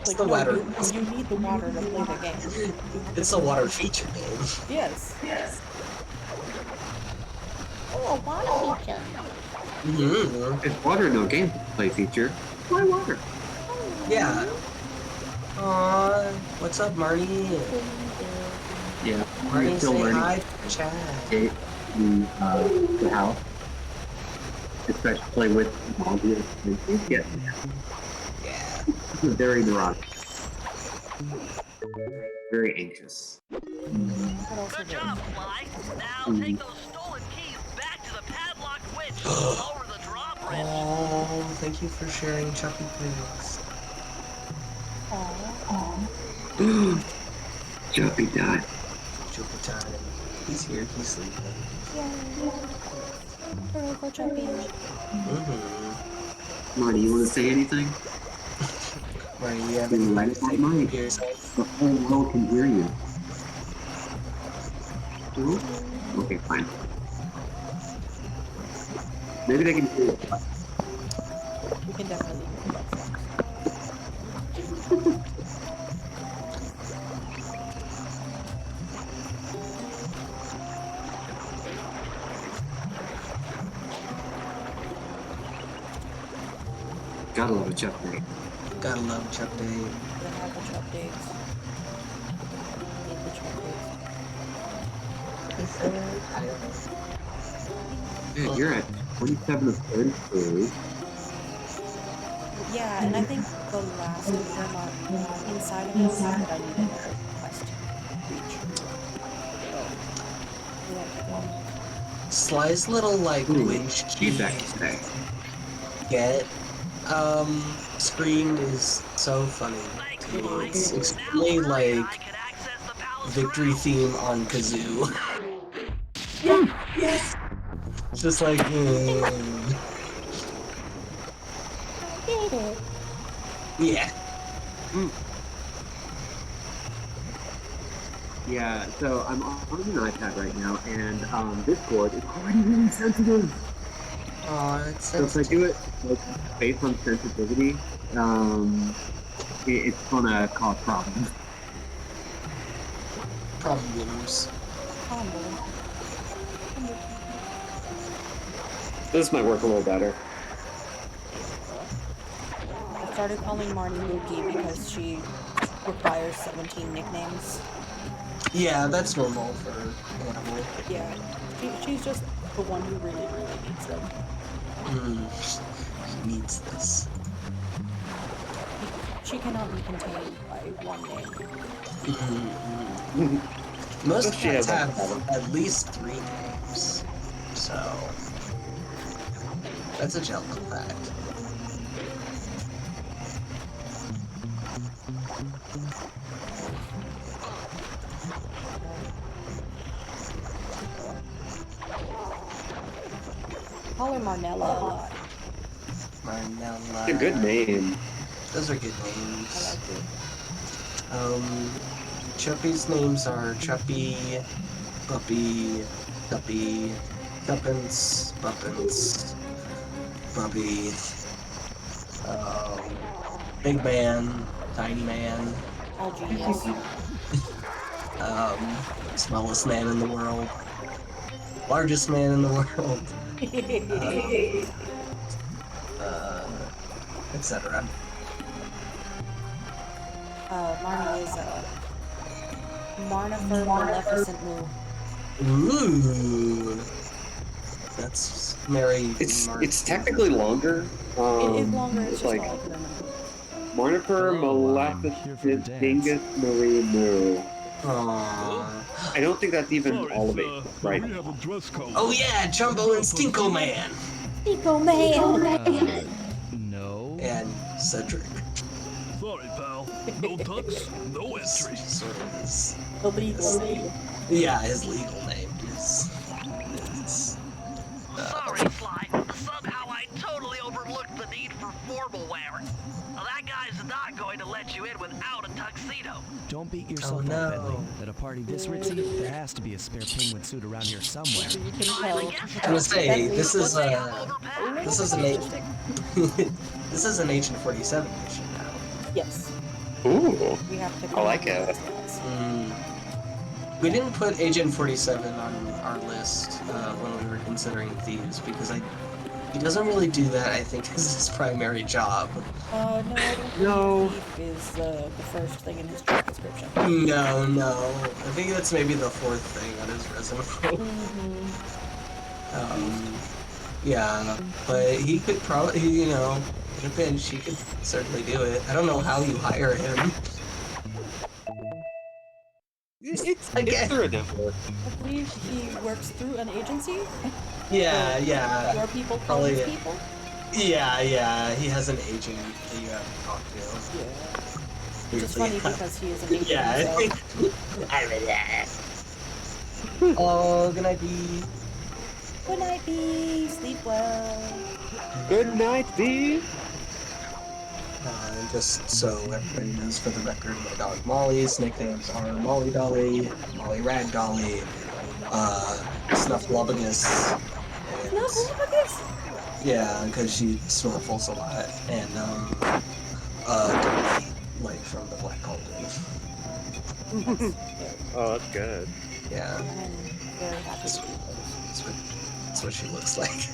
It's Like, the no, water. you need the water to play the game. It's a water feature game. Yes. Oh, a water feature. Mm-hmm. It's water, no gameplay feature. Why water? Yeah. Aww, what's up, Marty? Yeah, Marty, still say learning hi to the chat. the house, especially with volunteers. Yes, Yeah. very neurotic, very anxious. What else Good is job, it? Fly. Now take those stolen keys back to the padlocked winch over the drawbridge. Oh, thank you for sharing, Chucky Pigs. Jumpy died. Chucky time. He's here, he's sleeping. Go jumping. Marty, you want to say anything? Marty, you have You anything like to my say mic? to yourself? The whole world can hear you. Okay, fine. Maybe they can hear you. We can definitely do that. Gotta love a Chuck Day. Gotta love Chuck Day. The average updates. I don't know. Dude, you're at 27 of 33. Yeah, and I think the last of them are inside of this, but I need another quest to reach. Oh, we won't take long. Sly's little like Ooh, winch feedback key today. get screen is so funny. Thanks, It Sly. It's is. extremely Now Hurley and like I can access the palace victory grounds. theme on kazoo. Yes! It's just like I did it. yeah. Yeah, so I'm on an iPad right now, and Discord is already really sensitive. Oh, it's So if I do it like based on sensitivity, it's gonna cause problems. problems. Combo. This might work a little better. I started calling Marnie Mookie because she requires 17 nicknames. Yeah, that's normal for animal. Yeah, she's just the one who really, really needs them. He needs this. She cannot be contained by one name. Most She cats has have like at least 3 names, so that's a jellicle fact. Call her Marnella a lot. Marnella. It's a good name. Those are good I names. like it. Chuppy's names are Chuppy, Puppy, Tuppy, Tuppence, Buppence, Bubby, Big Man, Tiny Man, All genius. Smallest man in the world, largest man in the world, etc. Marnie is Marnifer Maleficent Moo. Ooh, that's Mary. It's technically longer. It is longer, it's It's just like all I can remember. Marnifer Hello, I'm here for the Maleficent dance. Dingus Marie Moo. Aww. I don't think that's even all of it, right? We have a dress code. Oh yeah, Jumbo and Stinko Man, Pico man. No. and Cedric. Sorry, pal. No tux, no entry. Sort of his, The legal name. yeah, his legal name is. Sorry, Sly. Somehow I totally overlooked the need for formal wear. That guy's not going to let you in without a tuxedo. Don't beat yourself no. up, Bentley. At a party this ritzy, there has to be a spare penguin suit around here somewhere. You can I'm tell. a guest I was gonna say Bentley's this is just I'm a overpacked. this is an interesting. this is an Agent 47 mission now. Yes, Ooh. we have to. I like it. We didn't put Agent 47 on our list when we were considering Thieves because he doesn't really do that. I think is his primary job. No, I don't No. think Thief is the first thing in his job description. No. I think that's maybe the 4th thing on his resume. Yeah, but he could probably, in a pinch, he could certainly do it. I don't know how you hire him. It's Again. through a network. I believe he works through an agency. Yeah. Your people call Probably, his people. Yeah. He has an agent that you have to talk to. Yeah. Which is funny because he is an agent Yeah. himself. Oh, good night, Bee. Good night, Bee. Sleep well. Good night, B. Just so everybody knows for the record, my dog Molly's nicknames are Molly Dolly, Molly Rag Dolly, Snuffleupagus, and yeah, because she snortles a lot, and Dolly, like from the Black Cauldron. Oh, that's good. Yeah, I'm very happy to do those. that's what she looks like.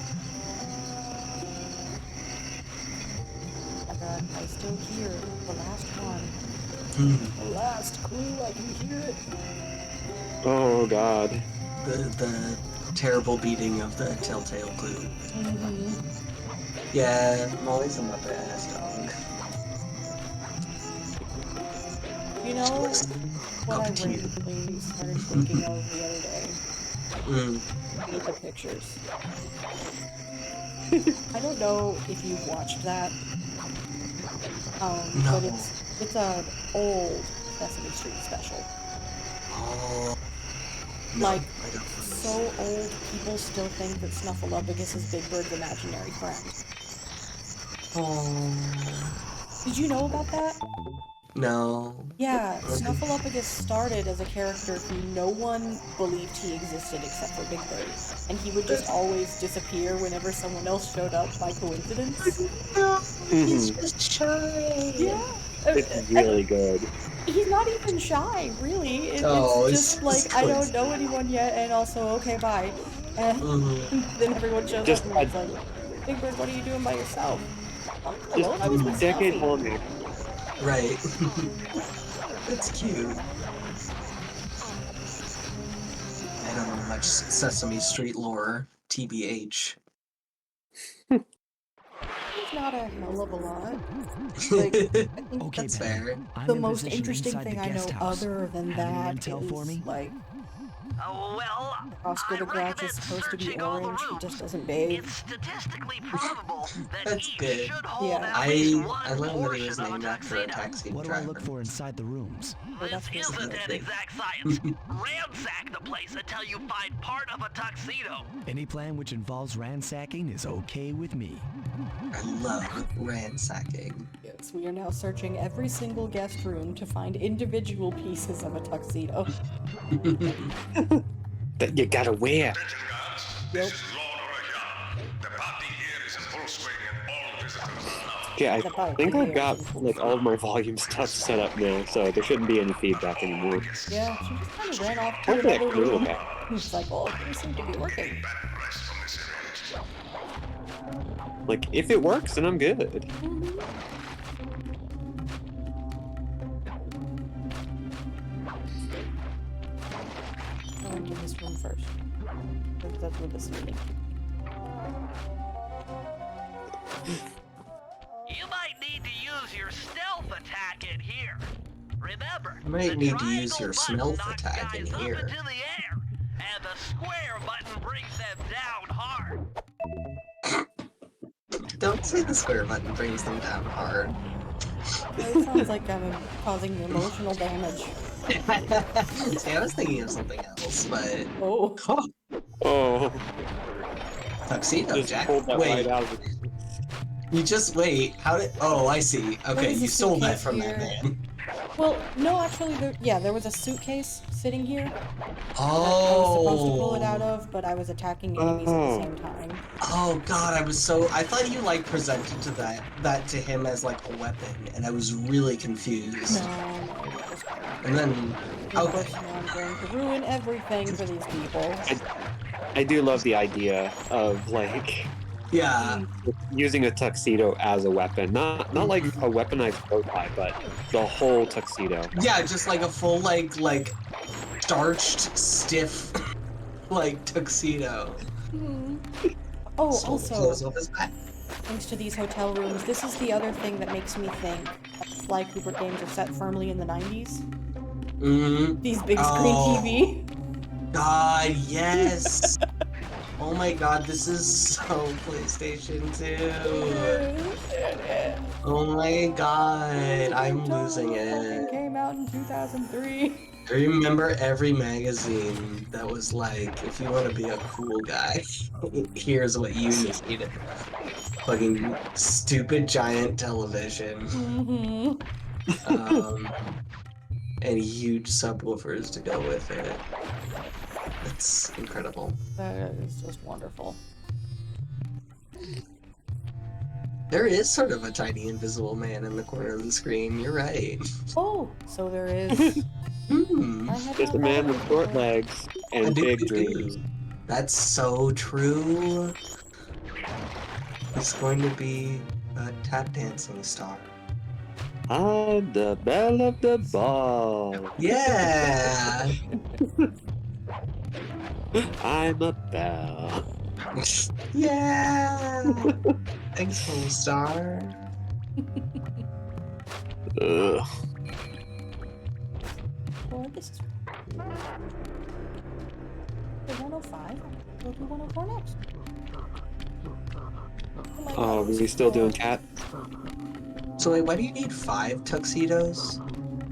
I still hear the last one. The last clue, I can hear it. Oh god. The terrible beating of the telltale clue. Yeah, Molly's a muppet ass dog. You know Looks what I up to you. randomly started thinking of the other day? Need the pictures. I don't know if you've watched that. No. But it's an old Sesame Street special. Oh. No, Like, I don't. so old, people still think that Snuffleupagus is Big Bird's imaginary friend. Oh. Did you know about that? No. Yeah, Snuffleupagus started as a character who no one believed he existed except for Big Bird. And he would just always disappear whenever someone else showed up by coincidence. He's just shy. Yeah. It's really good. He's not even shy, really. It's just like, I don't know anyone yet, and also, okay, bye. And then everyone shows Just up and it's like, Big Bird, what are you doing by yourself? Oh, hello, Just I was a with decade Snuffy. longer. Right. That's cute. I don't know much Sesame Street lore, TBH. It's not a hell of a lot. Like, I think Okay, That's Penny. fair. I'm the in most position interesting inside thing the I know guest house. other than Have any that intel for is, me? like, Well, Oscar I the Grouch is recommend supposed to be searching all the orange, he rooms. just doesn't bathe. It's statistically probable that That's each good. should hold Yeah. at least I one learned that he portion was of a named after a tuxedo. taxi What do I look driver. for inside the rooms? This that's isn't really an good. exact science. Ransack the place until you find part of a tuxedo. Any plan which involves ransacking is okay with me. I love ransacking. Yes, we are now searching every single guest room to find individual pieces of a tuxedo. That you gotta wear. Attention guards, Yep. this is Lord Oregon. The party here is in full swing and all visitors are now. Okay, I The party think I've here got is in full like all of my volume stuff set up now, so there shouldn't be any feedback anymore. Yeah, she just kind of ran off to Hopefully I another can room. do that. It's like, well, things seem to be working. Bad press from this event. Like, if it works, then I'm good. I'll enter this room first. That's what this is meeting. You might need to use your stealth attack in here. Remember, You might the need to use triangle your button stealth knocks attack in guys up here. into the air, and the square button brings them down hard. Don't say the square button brings them down hard. It sounds like I'm causing emotional damage. See, I was thinking of something else, but... Oh. Oh, Tuxedo just Jack? pulled that Wait, right out of it. you just wait. How did... Oh, I see. Okay, is a you stole that suitcase from that here. man. Well, no, actually, there was a suitcase sitting here that I was Oh. supposed to pull it out of, but I was attacking enemies at the same time. Oh god, I thought you like presented to that to him as like a weapon, and I was really confused. No, And then, of okay. course, now I'm going to ruin everything for these people. I do love the idea of like Yeah, using a tuxedo as a weapon, not like a weaponized bow tie, but the whole tuxedo. yeah, just like a full like starched, stiff, like tuxedo. Oh, Stole the clothes also, off his back. thanks to these hotel rooms, this is the other thing that makes me think Sly Cooper games are set firmly in the 90s. Mm-hmm. These big screen Oh. TV. God, yes. Oh my god, this is so PlayStation 2. Oh my god, I'm losing Fucking it. came out in 2003. I remember every magazine that was like, if you want to be a cool guy, here's what you need. Fucking stupid giant television. And huge subwoofers to go with it. It's incredible. That is just wonderful. There is sort of a tiny invisible man in the corner of the screen, you're right. Oh, so there is. Hmm. I had Just a not man thought with of short it. legs and big dreams. That's so true. He's going to be a tap dancing star. I'm the belle of the ball. Yeah. I'm a belle. Yeah. Thanks, Full Star. Ugh. Well, this is the 105. We'll do 104 next. Oh my Oh, God, are this we is still doing fun. cat? So wait, why do you need 5 tuxedos?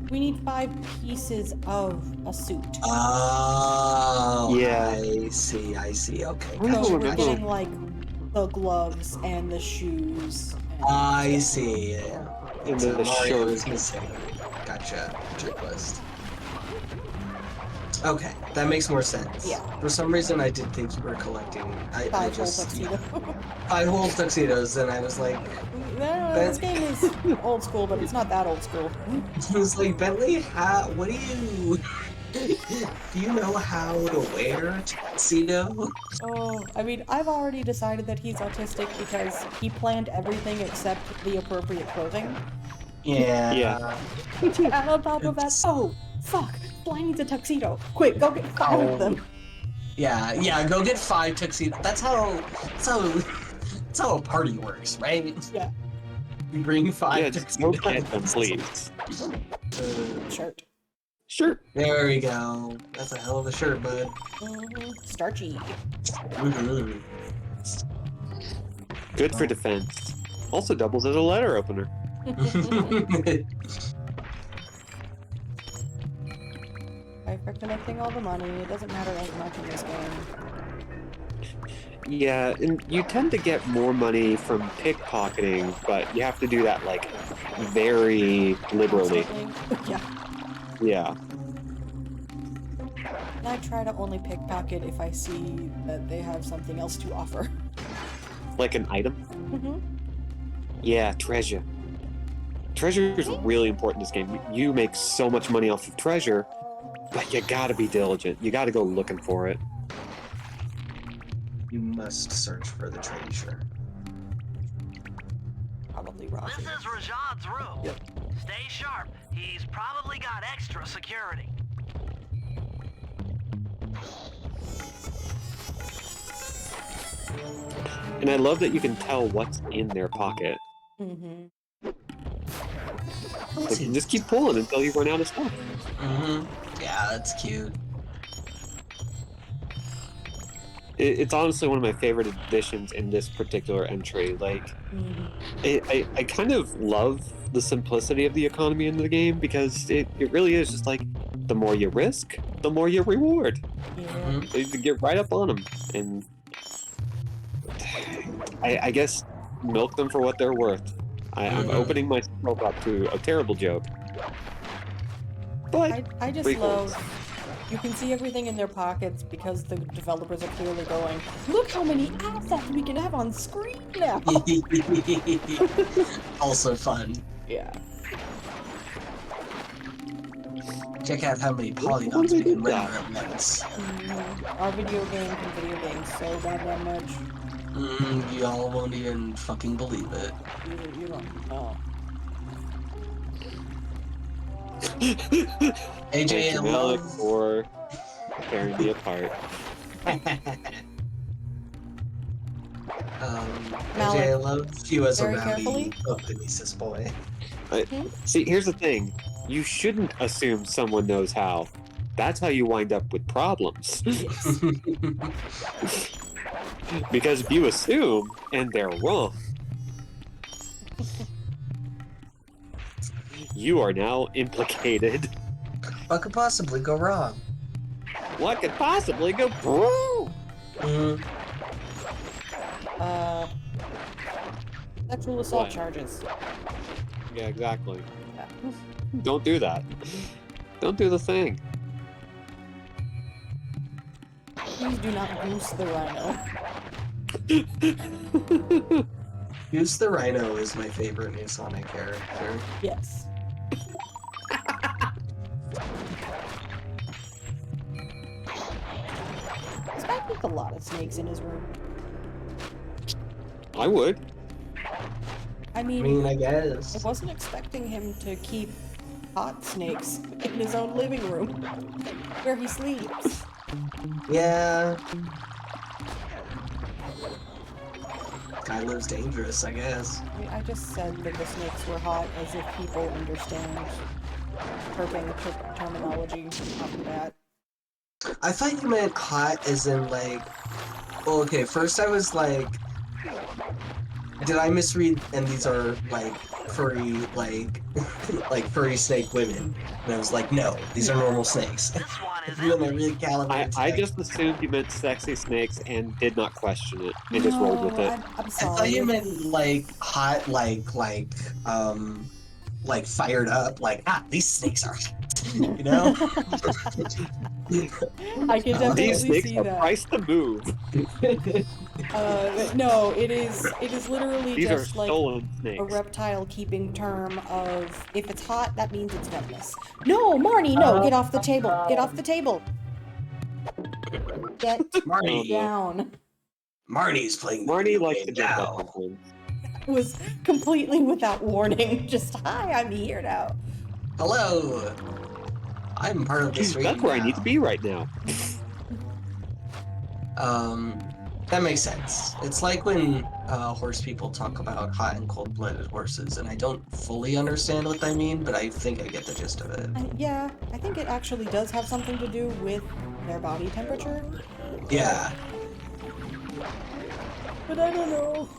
We need 5 pieces of a suit. Oh, Yeah. I see. Okay, I So don't we're remember. getting like the gloves and the shoes. And I see. Yeah. In So the Mario shirt. is missing. Gotcha. Checklist. Okay, that makes more sense. Yeah. For some reason, I did think you were collecting. I 5 just whole tuxedo. 5 whole tuxedos, and I was like, No, this game is old school, but it's not that old school. I was like, Bentley, what do you? Do you know how to wear a tuxedo? Oh, I mean, I've already decided that he's autistic because he planned everything except the appropriate clothing. Yeah. And on top of that, oh, fuck, Fly needs a tuxedo. Quick, go get 5 of them. Yeah. Go get 5 tuxedos. That's how a party works, right? Yeah. You bring 5 Yeah, just go tuxedos. get them, please. Shirt. Sure. There we go. That's a hell of a shirt, bud. Starchy. Mm-hmm. Good for defense. Also doubles as a letter opener. Right, for collecting all the money, it doesn't matter as much in this game. Yeah, and you tend to get more money from pickpocketing, but you have to do that, like, very liberally. Yeah. Yeah. And I try to only pickpocket if I see that they have something else to offer. Like an item? Mm-hmm. Yeah, treasure. Treasure is really important in this game. You make so much money off of treasure, but you gotta be diligent. You gotta go looking for it. You must search for the treasure. Probably Roger. This is Rajad's room. Yep. Stay sharp. He's probably got extra security. And I love that you can tell what's in their pocket. Mm-hmm. Like, you just keep pulling until you run out of stuff. Mm-hmm. Yeah, that's cute. It's honestly one of my favorite additions in this particular entry. Like, I kind of love the simplicity of the economy in the game because it really is just like, the more you risk, the more you reward. Yeah. So you can get right up on them. And I guess milk them for what they're worth. I'm opening myself up to a terrible joke. But I just pretty cool. love... You can see everything in their pockets because the developers are clearly going, look how many assets we can have on screen now! Also fun. Yeah. Check out how many polygons we can render at once. Our video game can video games so goddamn much. Y'all won't even fucking believe it. You don't know. AJ, Thank you, I Malik, love... for tearing me apart. AJ, I love you as a very rowdy carefully. Kinesis boy. See, here's the thing. You shouldn't assume someone knows how. That's how you wind up with problems. Yes. Because if you assume, and they're wrong, you are now implicated. What could possibly go wrong? What could possibly go wrong? Sexual assault What? charges. Yeah, exactly. Don't do that. Don't do the thing. Please do not goose the rhino. Goose the Rhino is my favorite new Sonic character. Yes. This guy keeps a lot of snakes in his room. I would. I I mean, mean, I I guess. wasn't expecting him to keep hot snakes in his own living room where he sleeps. Yeah. Guy lives dangerous, I guess. I mean, I just said that the snakes were hot as if people understand herping terminology off the bat. I thought you meant hot as in like. Well, okay, first I was like, did I misread? And these are like furry, like, like furry snake women. And I was like, no, these are normal snakes. This one is And then I empty. recalibrated. I just assumed you meant sexy snakes and did not question it and just rolled with No, it. I'm I sorry. thought you meant like hot, like fired up, like these snakes are hot, you know? I can These definitely snakes see are that. priced to move. No, it is literally These are just like stolen a snakes. reptile keeping term of if it's hot, that means it's venomous. No, Marnie, no, get off the table. Get off the table. Get Marnie. down. Marnie's playing the Marnie video likes game to jump now. up on things. It was completely without warning. Just, hi, I'm here now. Hello. I'm part of this That's where I need to be right now. That makes sense. It's like when horse people talk about hot and cold-blooded horses, and I don't fully understand what they mean, but I think I get the gist of it. Yeah, I think it actually does have something to do with their body temperature. Yeah. But I don't know.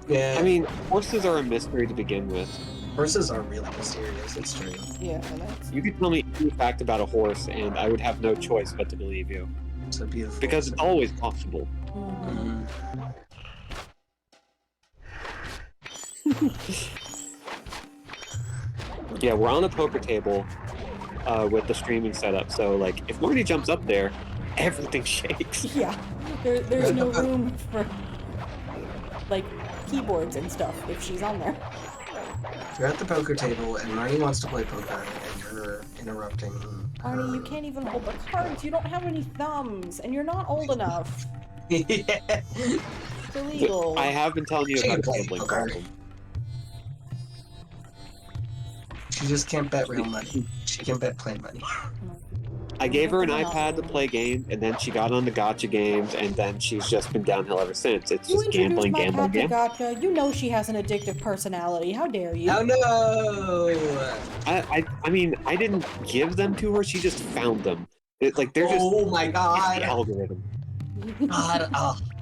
Yeah. I mean, horses are a mystery to begin with. Horses are really mysterious, it's true. Yeah, that's... You could tell me any fact about a horse, and I would have no choice but to believe you. So beautiful. Because it's always possible. Mhm. Yeah, we're on a poker table with the streaming setup, so like if Marty jumps up there, everything shakes. Yeah, there's no room for like keyboards and stuff if she's on there. You're at the poker table, and Marnie wants to play poker, and you're interrupting Arnie, you can't even hold the cards. You don't have any thumbs, and you're not old enough. Yeah. It's illegal. I have been telling you She about can a play gambling poker. problem. She just can't bet real money. She can bet plain money. I gave her an iPad to play games, and then she got on the gotcha games, and then she's just been downhill ever since. It's You just introduced gambling, my gambling, cat to gambling. Gotcha. You know she has an addictive personality. How dare you? Oh no! I mean, I didn't give them to her. She just found them. Like they're just Oh my it's god! the algorithm. God,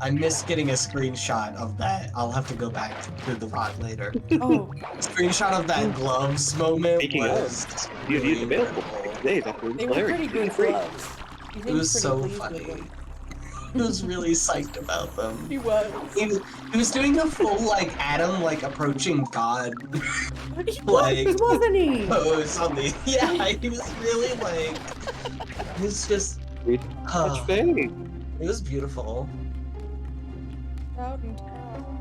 I missed getting a screenshot of that. I'll have to go back to the VOD later. Oh, Screenshot of that gloves moment Speaking was of, really it's available incredible. for 6 days after they were pretty good gloves. He It seemed was pretty so pleased with funny. them. He was really psyched about them. He was. He was doing a full like Adam like approaching God He like was, wasn't he? pose on the he was really like it was just Touch fade. it was beautiful. Out in town.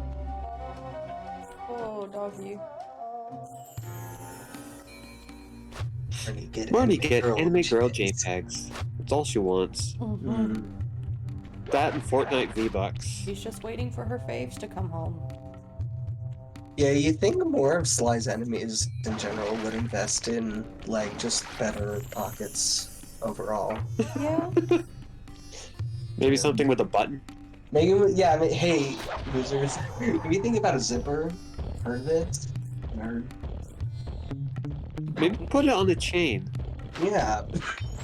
Oh, doggy. Marnie get anime girl JPEGs. That's all she wants. Mm-hmm. That and Fortnite V-Bucks. She's just waiting for her faves to come home. Yeah, you think more of Sly's enemies in general would invest in like just better pockets overall. Yeah. Maybe something with a button. Maybe, yeah, I mean, hey, losers, if you think about a zipper, heard of it? Nerd. Maybe put it on the chain. Yeah.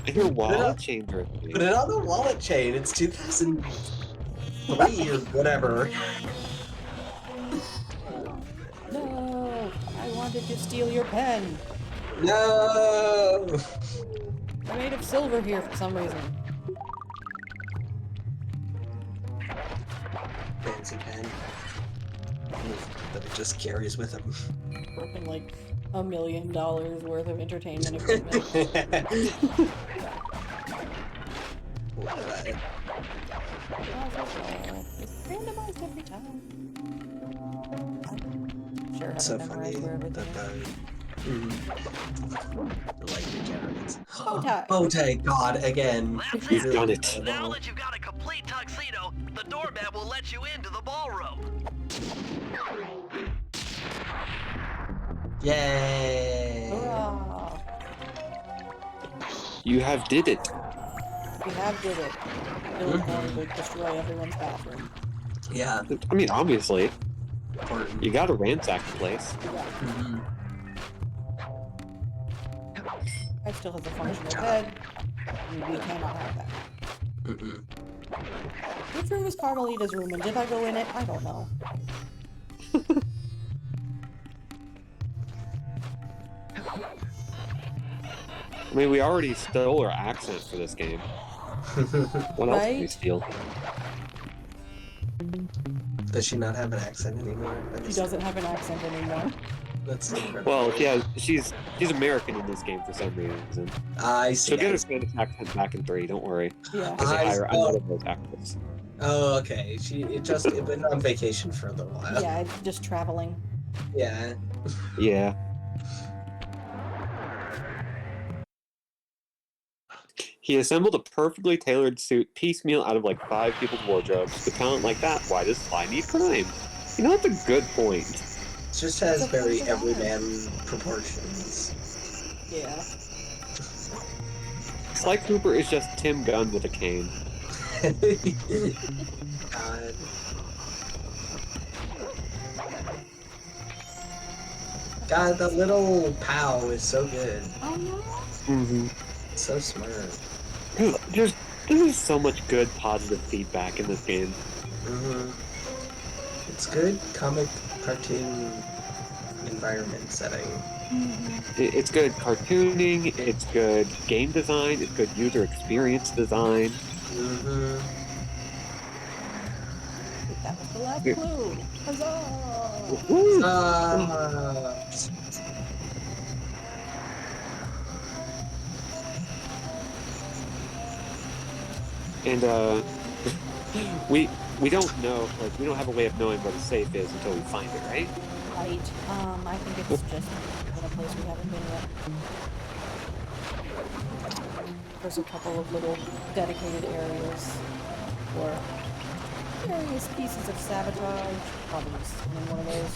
I hear Put it on- wallet chains are a thing. Put it on the wallet chain, it's 2003 or whatever. No, I wanted to steal your pen. No! They're made of silver here for some reason. Fancy pen. That it just carries with him. Working like $1 million worth of entertainment equipment. It's randomized every time. I'm sure how So to funny memorize where that everything is. the light regenerates. Bowtie. Bowtie, God, again. That's He's it. done it. Now that you've got a complete tuxedo, the doorman will let you into the ballroom. Yay! Hurrah! You have did it. We have did it. Bill's going to destroy everyone's bathroom. Yeah. I mean, obviously, Important. you gotta ransack the place. Mm-hmm. I still has a functional bed. We cannot have that. Mm-mm. Which room is Carmelita's room, and did I go in it? I don't know. I mean, we already stole her accent for this game. What else did we Right? steal? Does she not have an accent anymore? She doesn't have an accent anymore. That's incredible. Well, yeah, she's American in this game for some reason. I see. She'll get I her see. Spanish accent back in 3, don't worry. Yeah. Because they hire another voice actress. Oh, okay. It went on vacation for a little while. Yeah, just traveling. Yeah. Yeah. He assembled a perfectly tailored suit piecemeal out of like 5 people's wardrobes. With talent like that, why does Sly need crime? You know, that's a good point. It just has very everyman proportions. Yeah. Sly Cooper is just Tim Gunn with a cane. God. God, the little POW is so good. Oh no. Mm-hmm. So smart. There's so much good positive feedback in this game. Mm-hmm. It's good comic cartoon environment setting. It's good cartooning, it's good game design, it's good user experience design. Mm-hmm. That was the last clue. Huzzah! And we don't know, like, we don't have a way of knowing where the safe is until we find it, right? Right. I think it's just in a place we haven't been yet. There's a couple of little dedicated areas for various pieces of sabotage. Probably just in one of those.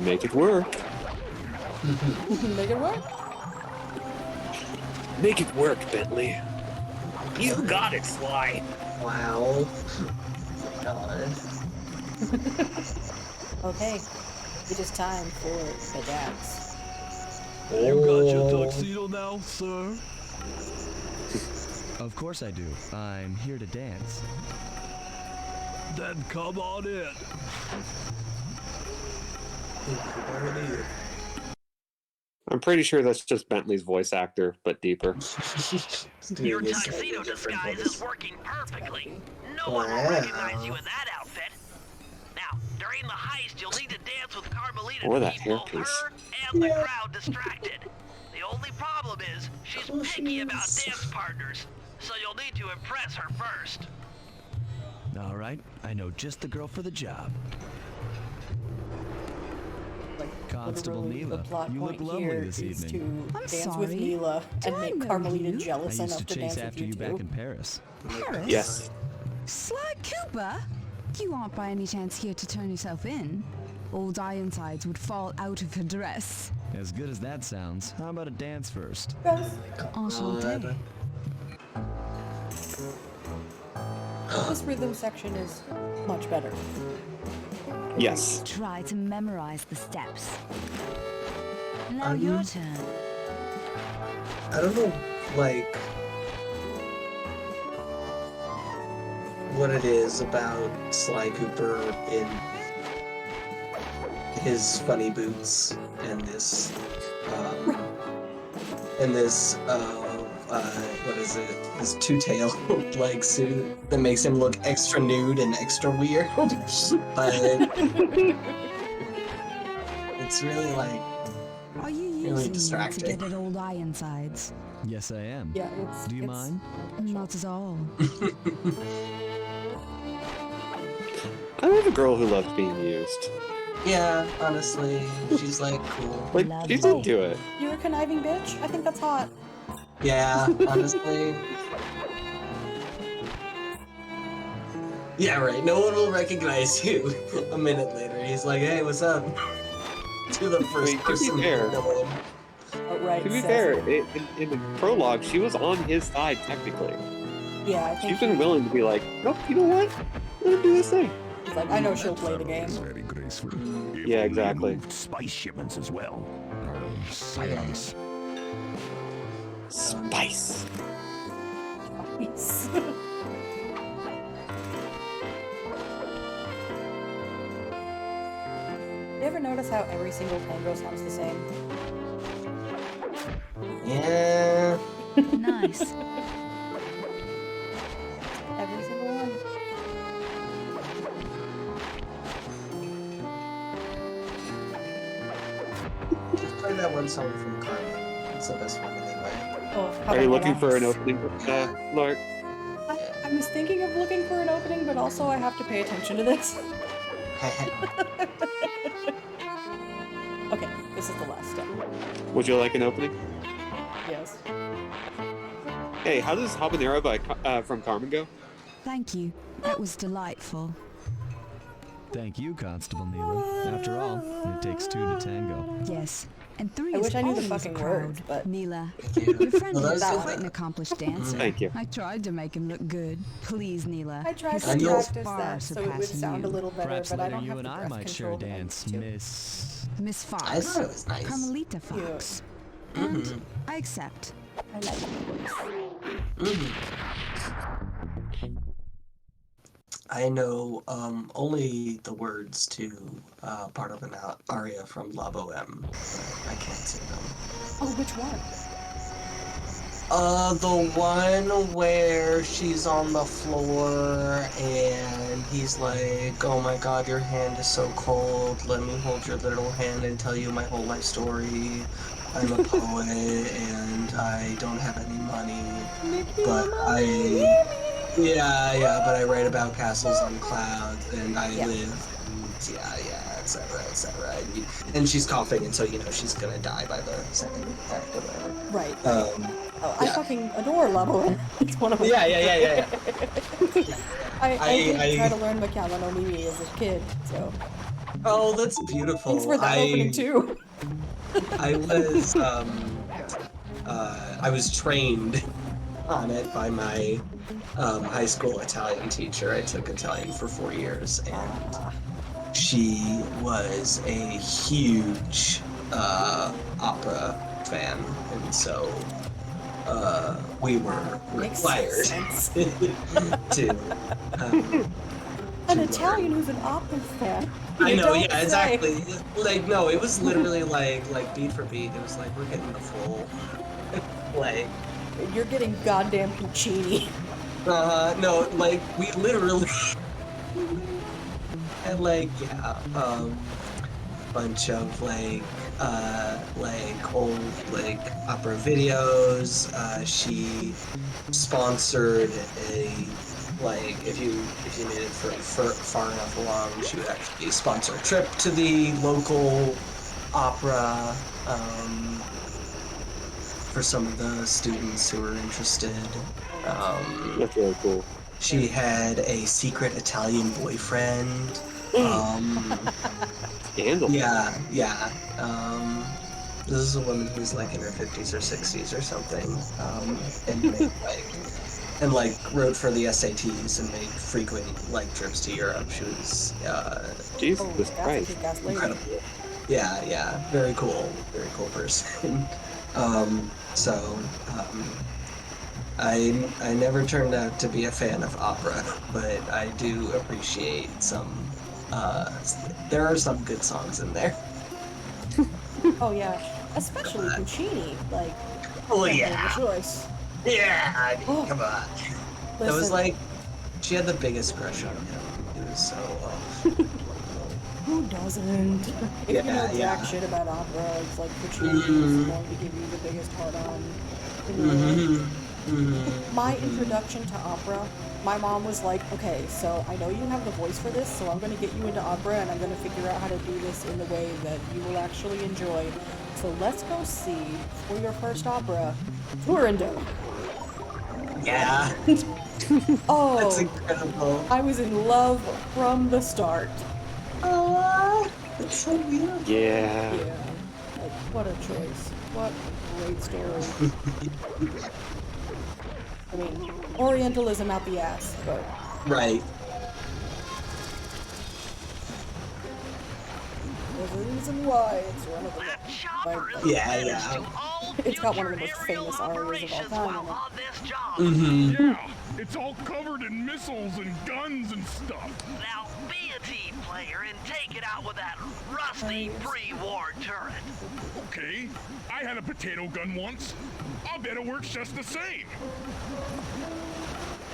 Make it work. Make it work. Make it work, Bentley. You got it, Sly. Wow. God. Okay. It is time for the dance. You got your tuxedo now, sir? Of course I do. I'm here to dance. Then come on in. I'm pretty sure that's just Bentley's voice actor, but deeper. Your tuxedo disguise is working perfectly. No one will recognize you in that outfit. Now, during the heist, you'll need to dance with Carmelita Or to that keep both hairpiece. her and the crowd distracted. The only problem is, she's picky about dance partners, so you'll need to impress her first. All right, I know just the girl for the job. Like, Constable literally, Neela, the plot you point look lovely here this is evening. to I'm dance sorry. with Neela and Do I make know Carmelita you? jealous I used enough to to chase dance after with you you back too. in Paris. Paris? Yes. Sly Cooper? You aren't by any chance here to turn yourself in? Old Ironsides would fall out of her dress. As good as that sounds, how about a dance first? Enchanté. This rhythm section is much better. Yes. Try to memorize the steps. Now your turn. I don't know, like, what it is about Sly Cooper in his funny boots and this, what is it? This two-tailed like suit that makes him look extra nude and extra weird. But it's really like Are you really using me to distracting. get at Old Ironsides? Yes, I am. Yeah, it's. Do you it's mind? Not at all. I love a girl who loves being used. Yeah, honestly, she's like cool. Like, she's into it. You're a conniving bitch? I think that's hot. Yeah, honestly. Yeah, right. No one will recognize you. A minute later, he's like, "Hey, what's up?" To the first person who fair, know him. Oh, right. to be says fair, it. in the prologue, she was on his side technically. Yeah, I think She's been willing to be like, nope, you know what? Let him do this thing. He's like, I know she'll play the game. Very graceful. Yeah, exactly. Moved spice shipments as well. Silence. Spice. Nice. You ever notice how every single tango sounds the same? Yeah. Nice. Every single one. Just play that one song from Carmen. It's the best one anyway. Oh, how Are you about looking for an Nice? opening, Lark? I was thinking of looking for an opening, but also I have to pay attention to this. Okay, this is the last step. Would you like an opening? Yes. Hey, how does Habanero from Carmen go? Thank you. That was delightful. Thank you, Constable Neela. After all, it takes two to tango. Yes. And three I is wish I knew the always a fucking crowd. words, but... Neela, Thank you. your friend Well, is that's quite an accomplished dancer. Thank you. I tried to make him look good. Please, Neela. I tried His to I know. skills practice far that so it would surpass sound a you. little better, Perhaps but I later don't you have and the I breath might control share a that I dance, used to. Miss. Miss Fox. I thought it was nice. Carmelita Fox. And I accept. I like I know only the words to part of an aria from La Boheme. I can't sing them. Oh, which one? The one where she's on the floor and he's like, "Oh my God, your hand is so cold. Let me hold your little hand and tell you my whole life story. I'm a poet and I don't have any money, but but I write about castles on clouds and I live, and etc., etc." And she's coughing, and so she's gonna die by the second act or whatever. Right. Oh, I fucking adore La Boheme. It's one of my Yeah. I did try to learn Macallan no Mimi as a kid, so. Oh, that's beautiful. Thanks for that opening too. I was trained on it by my high school Italian teacher. I took Italian for 4 years, and she was a huge opera fan, and so we were required to. An Italian who's an opera fan. I know, yeah, exactly. Like, no, it was literally like beat for beat. It was like we're getting the full play. You're getting goddamn Puccini. No, like we literally and bunch of old opera videos. She sponsored a if you made it far enough along, she would actually sponsor a trip to the local opera for some of the students who were interested. That's really cool. She had a secret Italian boyfriend. Scandal. Yeah. This is a woman who's in her 50s or 60s or something, and wrote for the SATs and made frequent trips to Europe. She was Jesus Christ, incredible. Yeah, very cool person. I never turned out to be a fan of opera, but I do appreciate some. There are some good songs in there. Oh yeah, especially Puccini. Oh yeah. Choice. Yeah, I mean, come on. That was Listen. she had the biggest crush on him. It was so. Who doesn't? If you know jack shit about opera, it's like Puccini is going to give you the biggest hard on. My introduction to opera, my mom was like, okay, so I know you have the voice for this, so I'm going to get you into opera and I'm going to figure out how to do this in the way that you will actually enjoy. So let's go see, for your first opera, Turandot. Yeah. Oh, That's incredible. I was in love from the start. Oh, that's so beautiful. Yeah. Yeah. Like, what a choice. What a great story. I mean, Orientalism out the ass, but Right. there's a reason why it's one of the That like, chopper is Yeah, a menace yeah. to all It's got one of future the most aerial famous arias of all operations time while in it. on this job. Mm-hmm. Yeah, it's all covered in missiles and guns and stuff. Now be a team player and take it out with that rusty pre-war turret. Okay, I had a potato gun once. I'll bet it works just the same.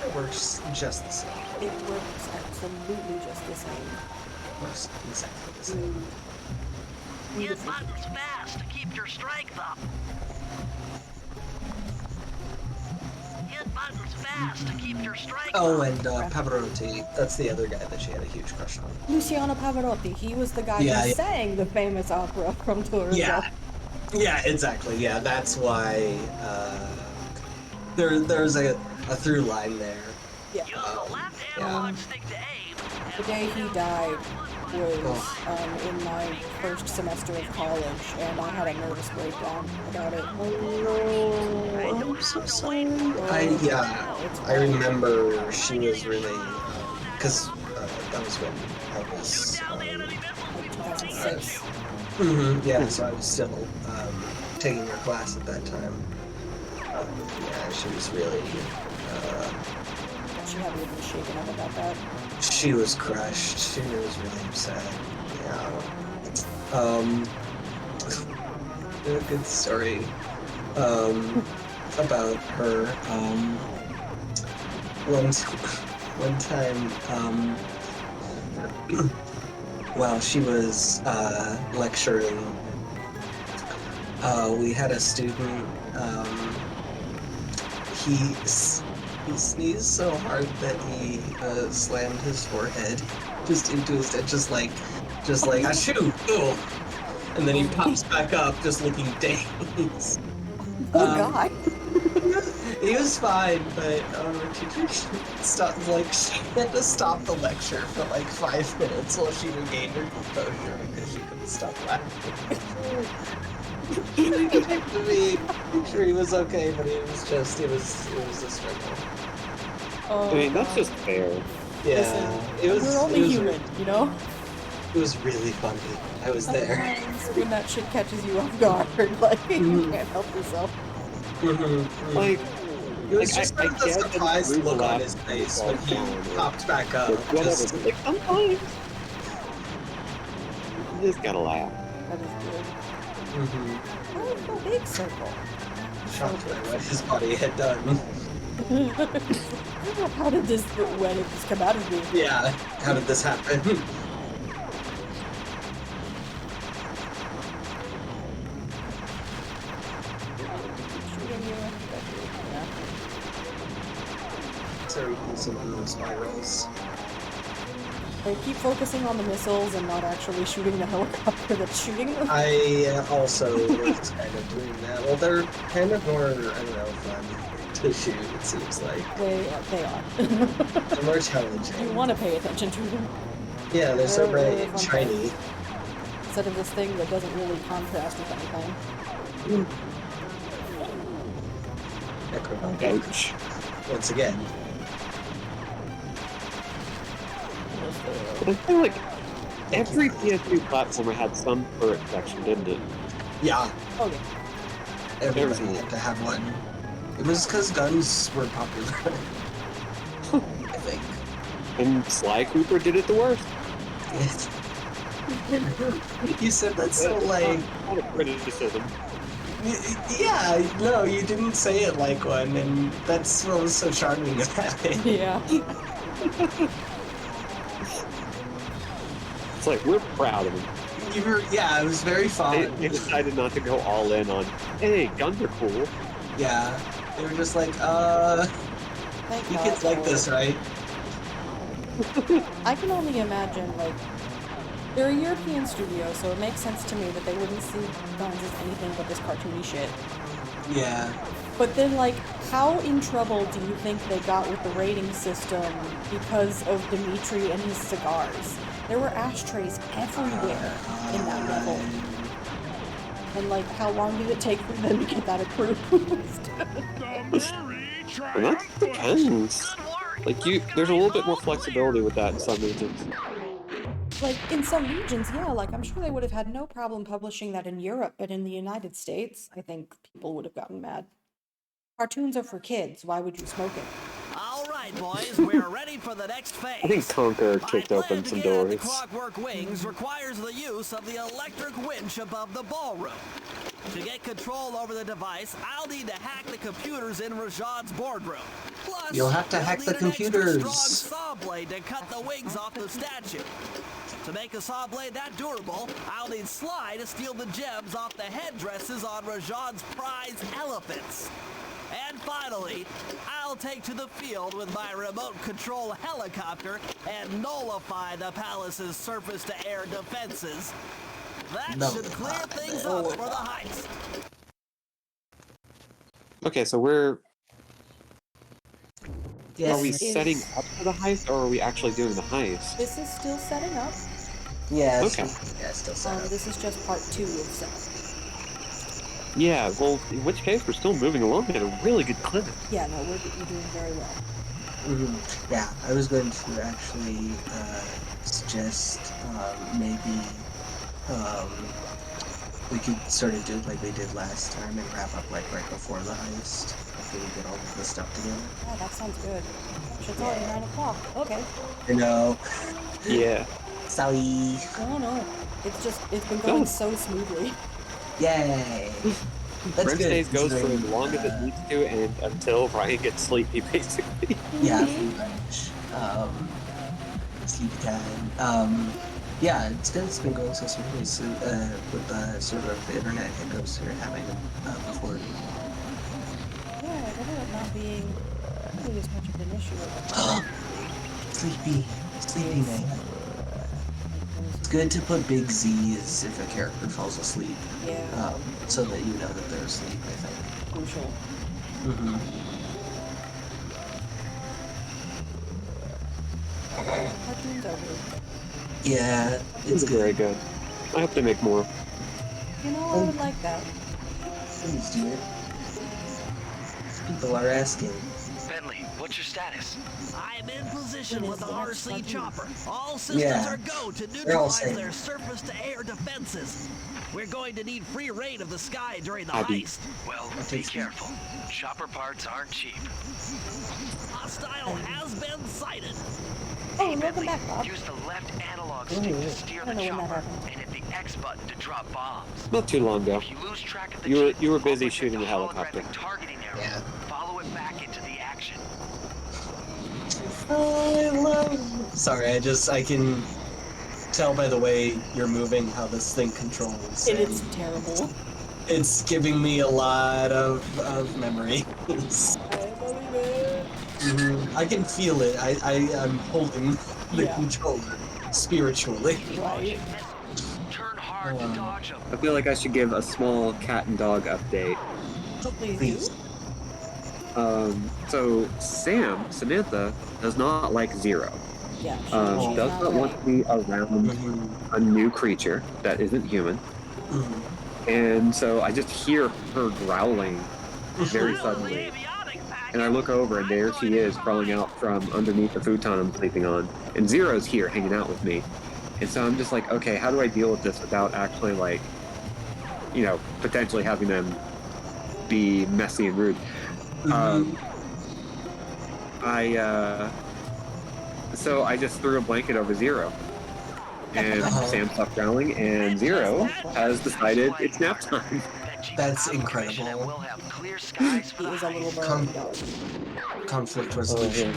It works just the same. It works absolutely just the same. Works exactly the same. Hit buttons fast to keep your strength up. Hit buttons fast to keep your strength Oh, up. and Pavarotti. That's the other guy that she had a huge crush on. Luciano Pavarotti, he was the guy Yeah, who yeah. sang the famous opera from Tourism. Yeah. Yeah, exactly. Yeah, that's why there's a through line there. Yeah. Use the left Yeah. analog stick to aim. The day he died was in my first semester of college, and I had a nervous breakdown about it. Oh, I'm so sorry. I remember she was really because that was when I was 2006. yeah, so I was still taking her class at that time. Yeah, she was really She had me even shaken up about that. she was crushed. She was really upset. Yeah. A good story about her. One time, while she was lecturing, we had a student. He sneezed so hard that he slammed his forehead just into his head, just like achoo! Ugh. And then he pops back up, just looking dazed. Poor guy. He was fine, but our teacher stopped. She had to stop the lecture for like 5 minutes while she regained her composure because she couldn't stop laughing. She came to me, make sure he was okay, but it was a struggle. Oh, I mean, that's just fair. Yeah, Listen, we're only human, you know? It was really funny. I was there. Sometimes when that shit catches you off guard, like, you can't help yourself. Like, it was just I the get that surprised it's look on laugh his face all when the he time, popped back up. whatever. Just, Like, sometimes you just gotta laugh. That is good. Oh, a big circle. shocked by what his body had done. How did this, when did this come out of me? Yeah, how did this happen? So we can see one of those spirals. They keep focusing on the missiles and not actually shooting the helicopter that's shooting them. I also was kind of doing that. Well, they're kind of more, I don't know, fun to shoot, it seems like. They are. They're more challenging. You want to pay attention to them. Yeah, they're so They're bright and fun shiny. Instead of this thing that doesn't really contrast with anything. Ouch. Once again. But I feel like every PS2 platformer had some turret section, didn't it? Yeah. Oh, yeah. Everybody had to have one. It was because guns were popular. I think. And Sly Cooper did it the worst. You said that's so like... Not a criticism. Yeah, no, you didn't say it like one, and that's what was so charming about it. Yeah. It's like, we're proud of him. You were, yeah, it was very fun. They decided not to go all in on, hey, guns are cool. Yeah, they were just like, Thank you God kids like for this, it. right? I can only imagine, like, They're a European studio, so it makes sense to me that they wouldn't see guns as anything but this cartoony shit. Yeah. But then, like, how in trouble do you think they got with the rating system because of Dimitri and his cigars? There were ashtrays everywhere in that level. And, like, how long did it take for them to get that approved? Well, that depends. Like, there's a little bit more flexibility with that in some regions. Like, in some regions, yeah, like, I'm sure they would have had no problem publishing that in Europe, but in the United States, I think people would have gotten mad. Cartoons are for kids, why would you smoke it? All right, boys, we're ready for the next phase. I think Tonka kicked open some doors. The Clockwork Wings requires the use of the electric winch above the ballroom. To get control over the device, I'll need to hack the computers in Rajad's boardroom. Plus, you'll have to hack the computers. An extra strong saw blade to cut the wings off the statue. To make a saw blade that durable, I'll need Sly to steal the gems off the headdresses on Rajad's prize elephants. And finally, I'll take to the field with my remote control helicopter and nullify the palace's surface-to-air defenses. That should clear things up for the heist. Okay, so are we This setting is- up for the heist, or are we actually doing the heist? This is still setting up. Yeah. Okay. Yeah, still set up. This is just part 2 of setup. Yeah, well, in which case, we're still moving along at a really good clip. Yeah, no, we're doing very well. Yeah, I was going to actually suggest maybe we could sort of do it like we did last time and wrap up like right before the heist after we get all of this stuff together. Oh, that sounds good. It's already 9 o'clock. Okay. I know. Yeah. Sorry. No. It's been going so smoothly. Yay. That's Wednesdays good. goes for as long as it needs to, and until Ryan gets sleepy, basically. Yeah, pretty much. Sleepy time. Yeah, it's good. It's been going so smoothly with the sort of internet hiccups we're having before. Yeah, I remember it not being really as much of an issue. Sleepy night. It's good to put big Z's if a character falls asleep. Yeah. So that you know that they're asleep, I think. Crucial. Cartoons over. Yeah, it's very good. I hope they make more. You know, I would like that. Please do it. People are asking. Bentley, what's your status? I'm in position with the RC chopper. All systems Yeah. are go to They're all neutralize safe. their surface-to-air defenses. We're going to need free reign of the sky during the Abby. heist. Well, be careful. Chopper parts aren't cheap. Hostile has been sighted. Oh, welcome back, Bob. Use the left analog stick to steer the I don't know when that chopper happened. and hit the X button to drop bombs. Not too long ago. If you lose track of the You were busy always hit shooting the a helicopter. holographic targeting arrow. Yeah. Follow it back into the action. Sorry, I can tell by the way you're moving how this thing controls. It and is terrible. It's giving me a lot of memories. I believe it. I can feel it. I'm holding the Yeah. controller spiritually. Right. Turn hard to dodge them. I feel like I should give a small cat and dog update. So please Please. do. So Samantha does not like Zero. Yeah. She's Does not not want right. to be around a new creature that isn't human. And so I just hear her growling very suddenly. And I look over and there she is crawling out from underneath the futon I'm sleeping on. And Zero's here hanging out with me. And so I'm just like, okay, how do I deal with this without actually like, potentially having them be messy and rude? So I just threw a blanket over Zero. And Sam stopped growling, and Zero has decided it's nap time. That's incredible. We'll have clear skies for He the is a little heist. bird dog. Conflict resolution.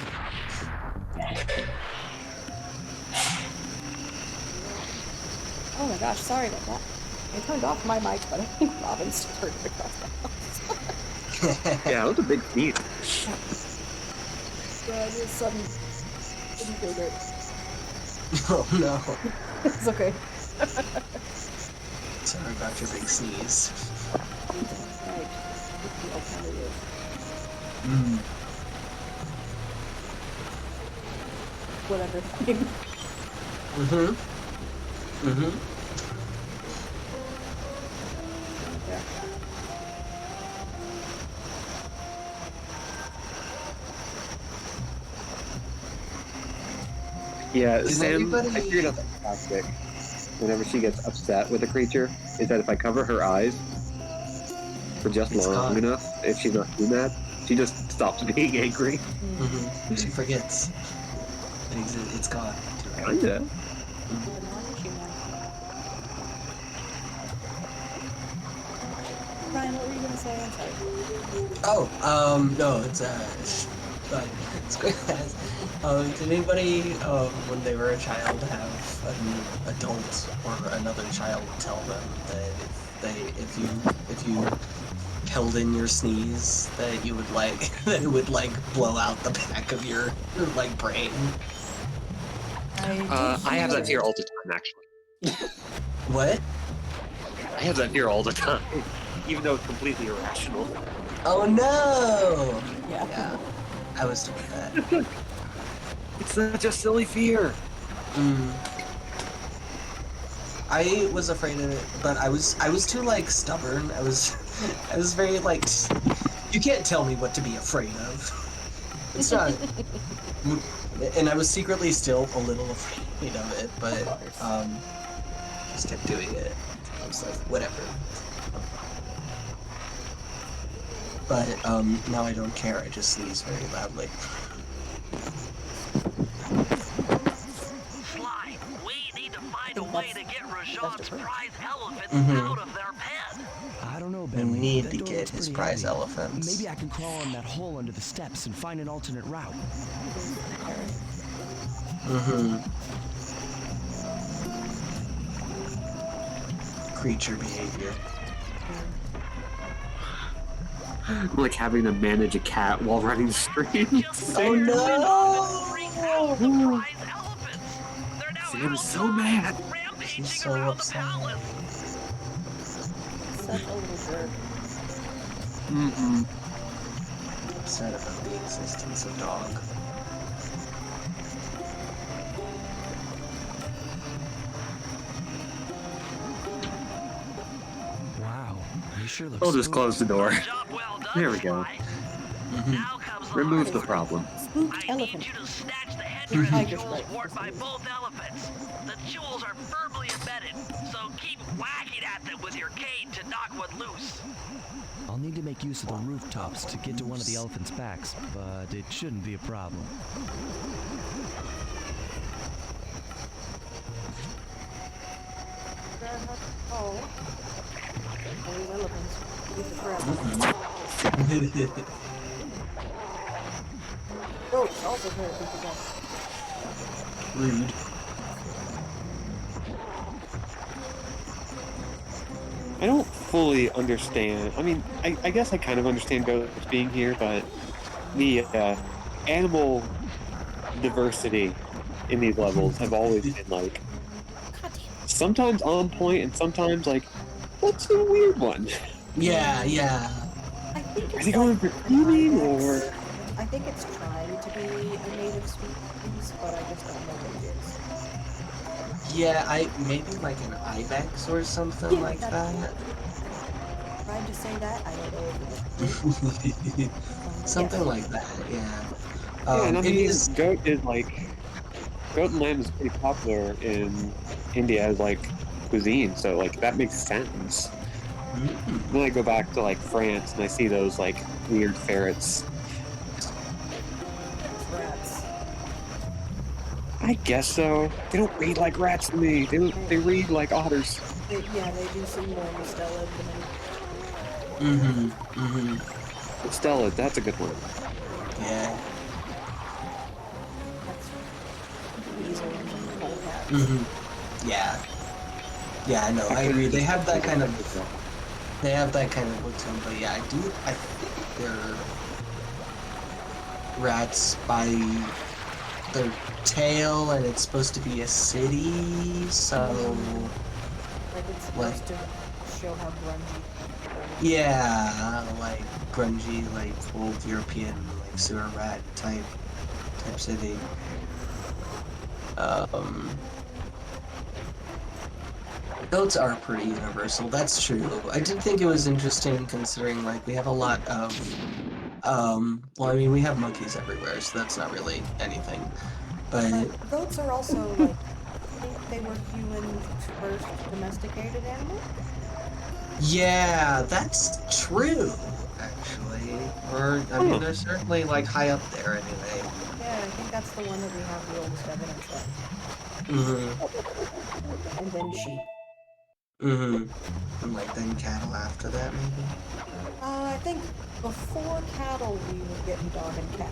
Oh my gosh, sorry about that. I turned off my mic, but I think Robin still heard it across the house. Yeah, that was a big sneeze. Yeah, it was sudden. Didn't feel great. Oh no. It's okay. Sorry about your big sneeze. Right. The alternative. Whatever. Yeah. Yeah, Is Sam, everybody- I figured out the tactic whenever she gets upset with a creature is that if I cover her eyes for just It's long gone. enough, if she's not too mad, she just stops being angry. She forgets. It's gone. Kinda. Ryan, what were you gonna say? I'm sorry. Oh, no, it's Sqoozh. Did anybody, when they were a child, have an adult or another child tell them that if you held in your sneeze, that you would that it would blow out the back of your brain? I have that fear all the time, actually. What? I have that fear all the time, even though it's completely irrational. Oh no! Yeah, I was doing that. It's such a silly fear. I was afraid of it, but I was too stubborn. I was very you can't tell me what to be afraid of. It's not. And I was secretly still a little afraid of it, but just kept doing it. I was like, whatever. But now I don't care. I just sneeze very loudly. Sly, we need to find a way to get Rajan's prize elephants out of their pen. I don't know, We Bentley. need That to door get looks his pretty prize heavy. elephants. Maybe I can crawl in that hole under the steps and find an alternate route. Creature behavior. Like having to manage a cat while running streams. Oh no! Sam is so mad. She's so upset. Such a little jerk. Upset about the existence of dog. Wow, you sure look I'll just smooth. close the door. There we go. Remove the problem. Spooked elephant. Tiger jewels worn by both elephants. The jewels are firmly embedded, so keep whacking at them with your cane to knock one loose. I'll need to make use of the rooftops to get to one of the elephants' backs, but it shouldn't be a problem. Oh, it's also very difficult. Rude. I don't fully understand. I mean, I guess I kind of understand ghosts being here, but the animal diversity in these levels have always been sometimes on point and sometimes what's the weird one? Yeah. I think Are it's they going for eating or? I think it's trying to be a native species, but I just don't know what it is. Yeah, maybe an ibex or something like that. Trying to say that, I don't know if it is. Something like that, yeah. Yeah, and I it mean, is. goat and lamb is pretty popular in India as cuisine, so that makes sense. Then I go back to France and I see those weird ferrets. Rats. I guess so. They don't read like rats to me. They read like otters. They do seem more Stella than me. Stella, that's a good one. Yeah. Yeah. Yeah, I know. I agree. They have that kind of. They have that kind of look to them, but yeah, I think they're rats by their tail, and it's supposed to be a city, so Like it's supposed to show how grungy. Yeah, like grungy, like old European, like sewer rat type city. Goats are pretty universal, that's true. I did think it was interesting considering like we have a lot of well, I mean we have monkeys everywhere, so that's not really anything. But goats are also like I think they were humans' first domesticated animal. yeah, that's true, actually. Or I mean they're certainly like high up there anyway. Yeah, I think that's the one that we have the oldest evidence of. And then sheep. And like then cattle after that, maybe? I think before cattle we were getting dog and cat.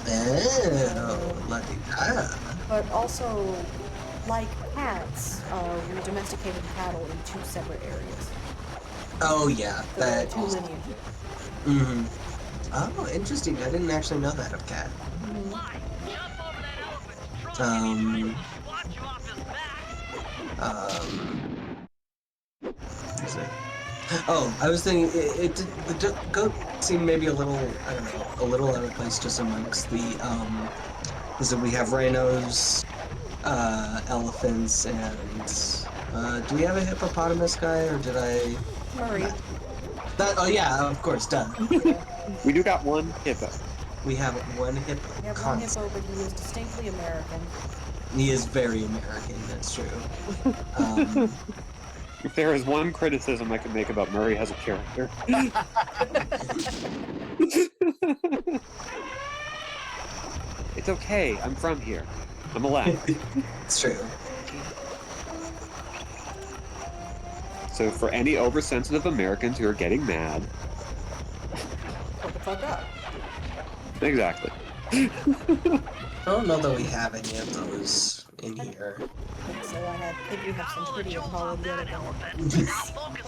Oh, lucky that. But also, like cats, we domesticated cattle in 2 separate areas. Oh yeah, So that. 2 lineages. Oh, interesting. I didn't actually know that of cat. Is it? Oh, I was thinking the goat seemed maybe a little, I don't know, a little out of place just amongst the is that we have rhinos, elephants, and do we have a hippopotamus guy or did I? Murray. That oh yeah, of course, duh. We do got one hippo. We have one hippo. We have one hippo, but he is distinctly American. He is very American, that's true. If there is one criticism I could make about Murray as a character. It's okay, I'm from here. I'm allowed. It's true. So for any oversensitive Americans who are getting mad... Shut the fuck up. Exactly. I don't know that we have any of those in here. So I think we have some pretty apologetic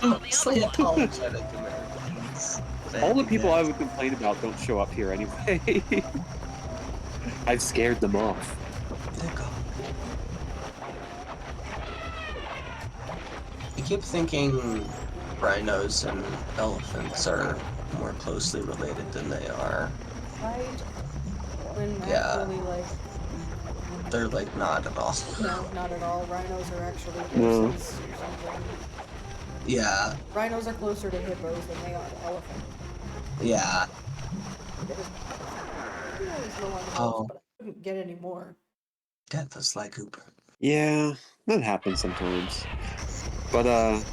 Mostly apologetic Americans. All the people I would complain about don't show up here anyway. I've scared them off. I keep thinking rhinos and elephants are more closely related than they are. Right? When Yeah. actually, like... They're like not at all. No, not at all. Rhinos are actually No. horses or something. Yeah. Rhinos are closer to hippos than they are to elephants. Yeah. Oh. But I couldn't get any more. Death of Sly Cooper. Yeah, that happens sometimes. But, oh,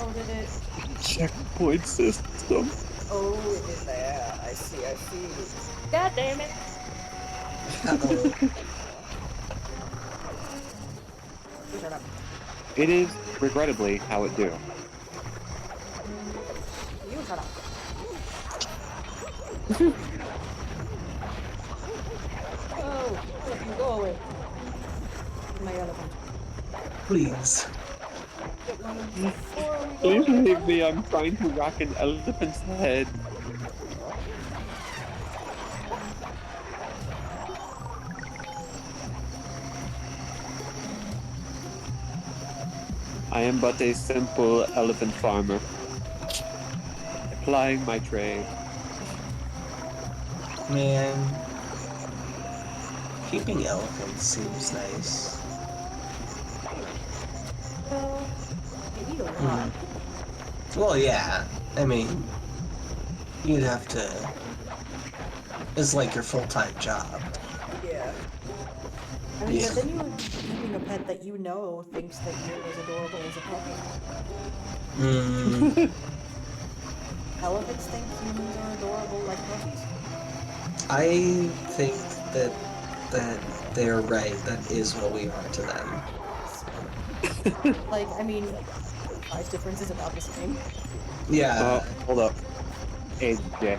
Oh, did it? checkpoint system. Oh, it is there. I see, I see. God damn it! Shut up. It is, regrettably, how it do. You shut up. Oh, let me go away. My elephant. Please. Get one before we Please go. leave me, I'm trying to rock an elephant's head. I am but a simple elephant farmer, applying my trade. Man. Keeping elephants seems nice. Well, they eat a lot. Well, yeah. I mean, you'd have to... It's like your full-time job. Yeah. I mean, Yeah. but then you would be keeping a pet that you know thinks that you're as adorable as a puppy. Elephants think humans are adorable like puppies. I think that they're right. That is what we are to them. Like, I mean, size difference is about the same. Yeah. Hold up. AJ.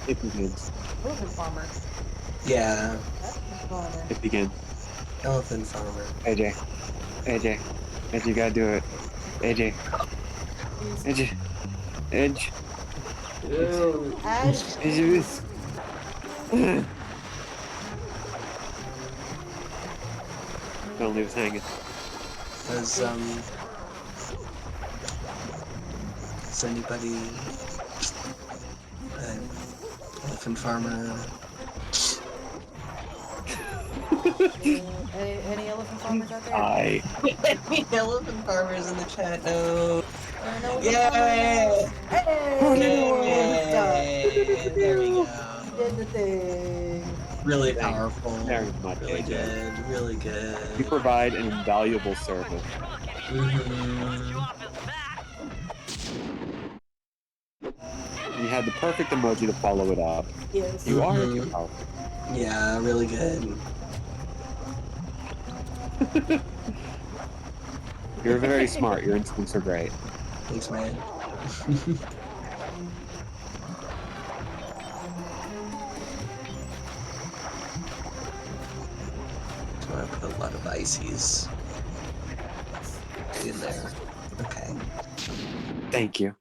It begins. Elephant farmer. Yeah. Farmer. It begins. Elephant farmer. AJ. AJ, you gotta do it. AJ. AJ. Edge. Ash. Don't leave us hanging. Does anybody elephant farmer? Any elephant farmers out there? Any elephant farmers in the chat? No. An elephant Yay! Hey! There we go. Did the thing. Really Thank you powerful. very much, Really AJ. good. Really good. You provide an invaluable service. You had the perfect emoji to follow it up. Yes. You are too powerful. Yeah, really good. You're very smart. Your instincts are great. Thanks, man. So I put a lot of ices in there. Okay. Thank you.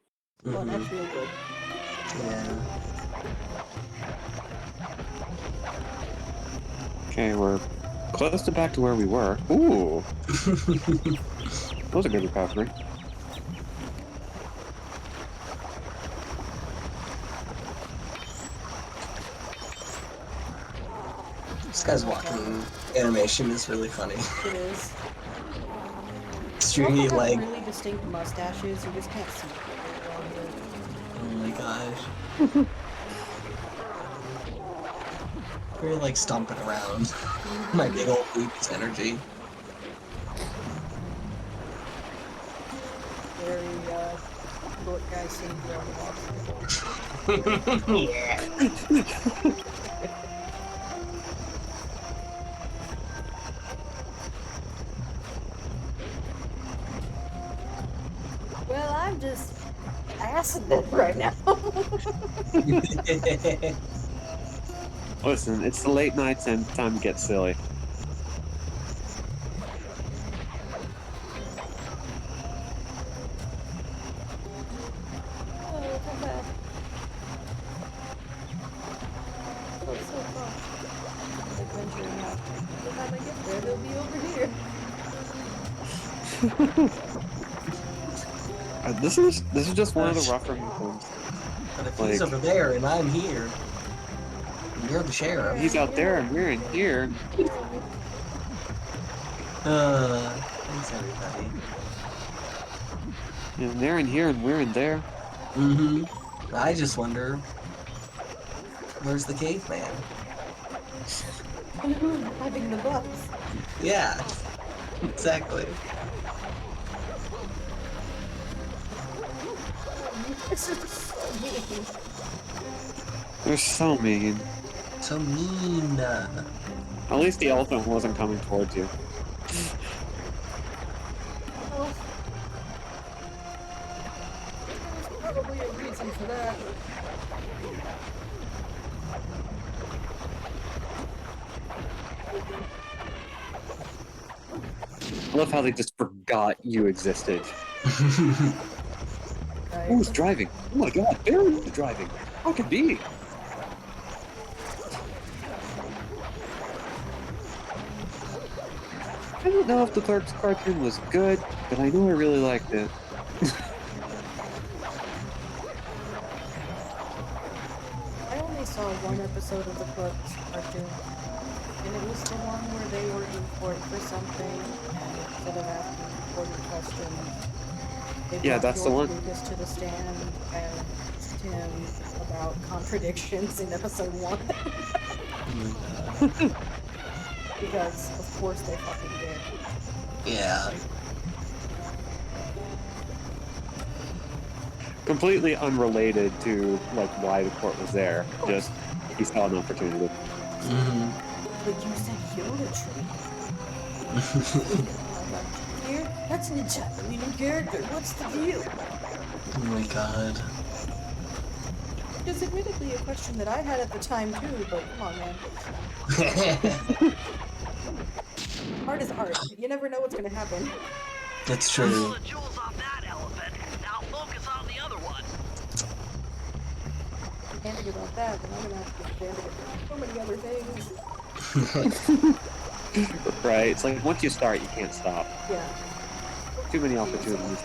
Oh, that's real good. Yeah. Okay, we're close to back to where we were. Ooh. That was a good recovery. This guy's walking animation is really funny. It is. Extremely Both of them like. have really distinct mustaches. You just can't see it Oh my gosh. Very like stomping around. My big old boots energy. very short guy syndrome. Yeah. Well, I'm just acid it right now. Listen, it's the late nights and time to get silly. Oh, come back. Oh, it's so fun. Adventuring out. By the time I get there, they'll be over here. This is just one of the rougher things. But if he's over there and I'm here, and you're the sheriff. He's out there and we're in here. Thanks everybody. And they're in here and we're in there. Mm-hmm. I just wonder, where's the caveman? Having the bus. Yeah, exactly. This is so mean. They're so mean. So mean. At least the elephant wasn't coming towards you. Well, there's probably a reason for that. I love how they just forgot you existed. Who's driving? Oh my god, Barry's driving. How could it be? I don't know if the Clerks cartoon was good, but I know I really liked it. I only saw one episode of the Clerks cartoon, and it was the one where they were in court for something, and instead of asking important questions, they brought that's the George one. Lucas to the stand and asked him about contradictions in episode 1. Because, of course, they fucking did. Yeah. Completely unrelated to like why the court was there. Just he saw an opportunity. Mm-hmm. But you said Yoda tree. Here, that's an entirely new character. What's the deal? Oh my god. It's admittedly a question that I had at the time too, but come on, man. Art is art. You never know what's gonna happen. That's true. Pull the jewels off that elephant. Now focus on the other one. Can't think about that, then I'm gonna have to get so many other things. Right? It's like once you start, you can't stop. Yeah. Too many opportunities.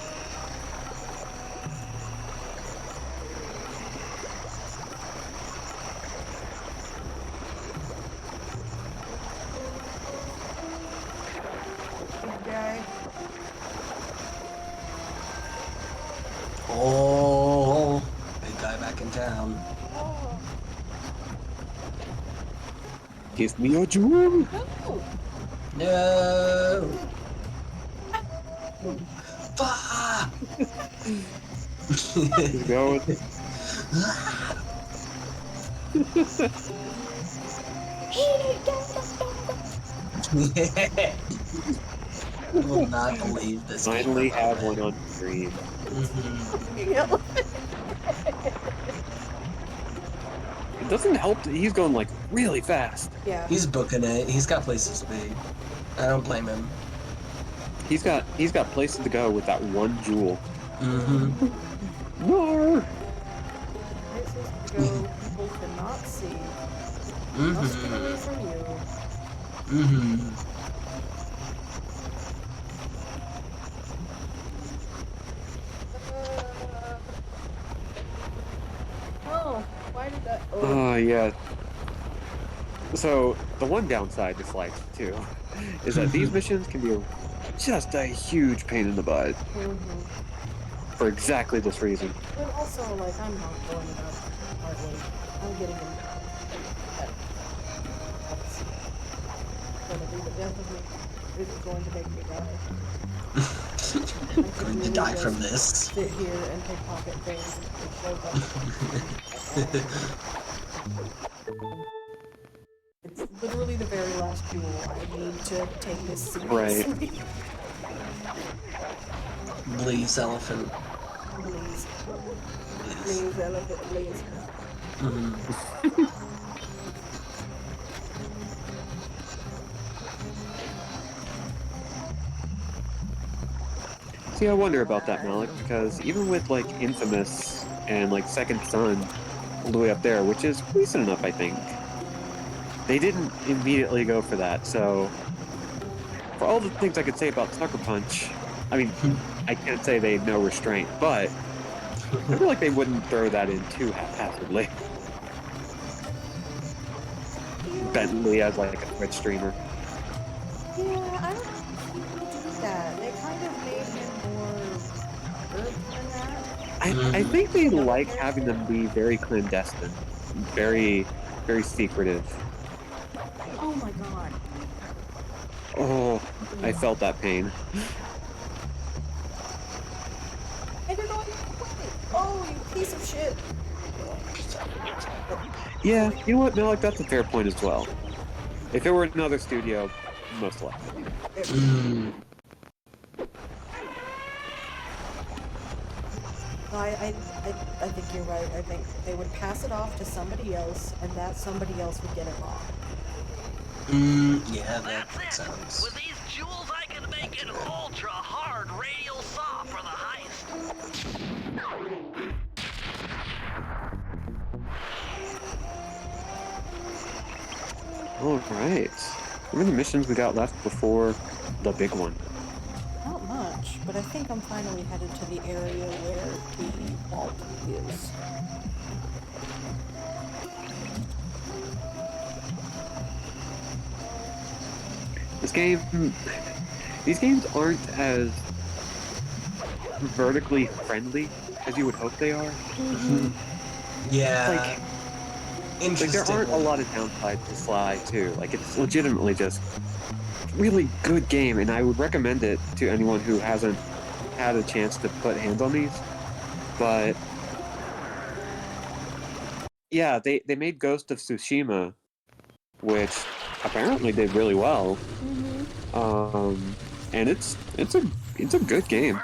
Big guy. Oh, big guy back in town. Give me a jewel. No. Fuck. He's going. I will not believe this. Finally have one on screen. It doesn't help that he's going like really fast. Yeah. He's booking it. He's got places to be. I don't blame him. He's got places to go with that one jewel. Mm-hmm. More. Places to go people cannot see. Must get away from you. Mm-hmm. Oh, why did that? Oh, yeah. So, the one downside to Slice, too, is that these missions can be just a huge pain in the butt. For exactly this reason. But also, like, I'm not going about hardly. I'm getting in. That's gonna be the death of me. Is it going to make me die? I'm going to die from this. Sit here and pickpocket things and show It's literally the very last jewel. I need to take this seriously. Right. Please, elephant. Please. Please, elephant, please. See, I wonder about that, Malik, because even with, like, Infamous and, like, Second Son all the way up there, which is recent enough, I think, they didn't immediately go for that, so for all the things I could say about Sucker Punch, I mean, I can't say they had no restraint, but I feel like they wouldn't throw that in too haphazardly. Bentley as, like, a Twitch streamer. Yeah, I don't think people do that. They kind of made him more urban than that. I think they like having them be very clandestine, very, very secretive. Oh my god. Oh, I felt that pain. And you're going away. Oh, you piece of shit. Yeah, you know what, Malik, that's a fair point as well. If it were another studio, most likely. No, I think you're right. I think they would pass it off to somebody else, and that somebody else would get it wrong. Yeah, that sounds... With these jewels, I can make an ultra-hard radial saw for the heist. Alright. What are the missions we got left before the big one? Not much, but I think I'm finally headed to the area where the vault is. These games aren't as vertically friendly as you would hope they are. Yeah. Like there aren't a lot of downsides to Sly too. Like it's legitimately just really good game, and I would recommend it to anyone who hasn't had a chance to put hands on these. But yeah, they made Ghost of Tsushima, which apparently did really well. And it's a good game.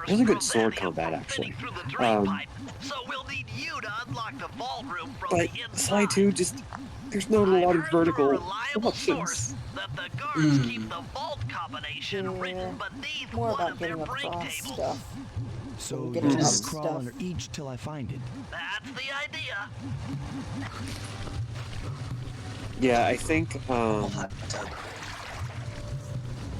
Really good sword combat actually. But Sly 2 just there's not a lot of vertical options. More about getting across stuff. So Getting you up just crawl stuff. under each till I find it. That's the idea. Yeah, I think Hot tub.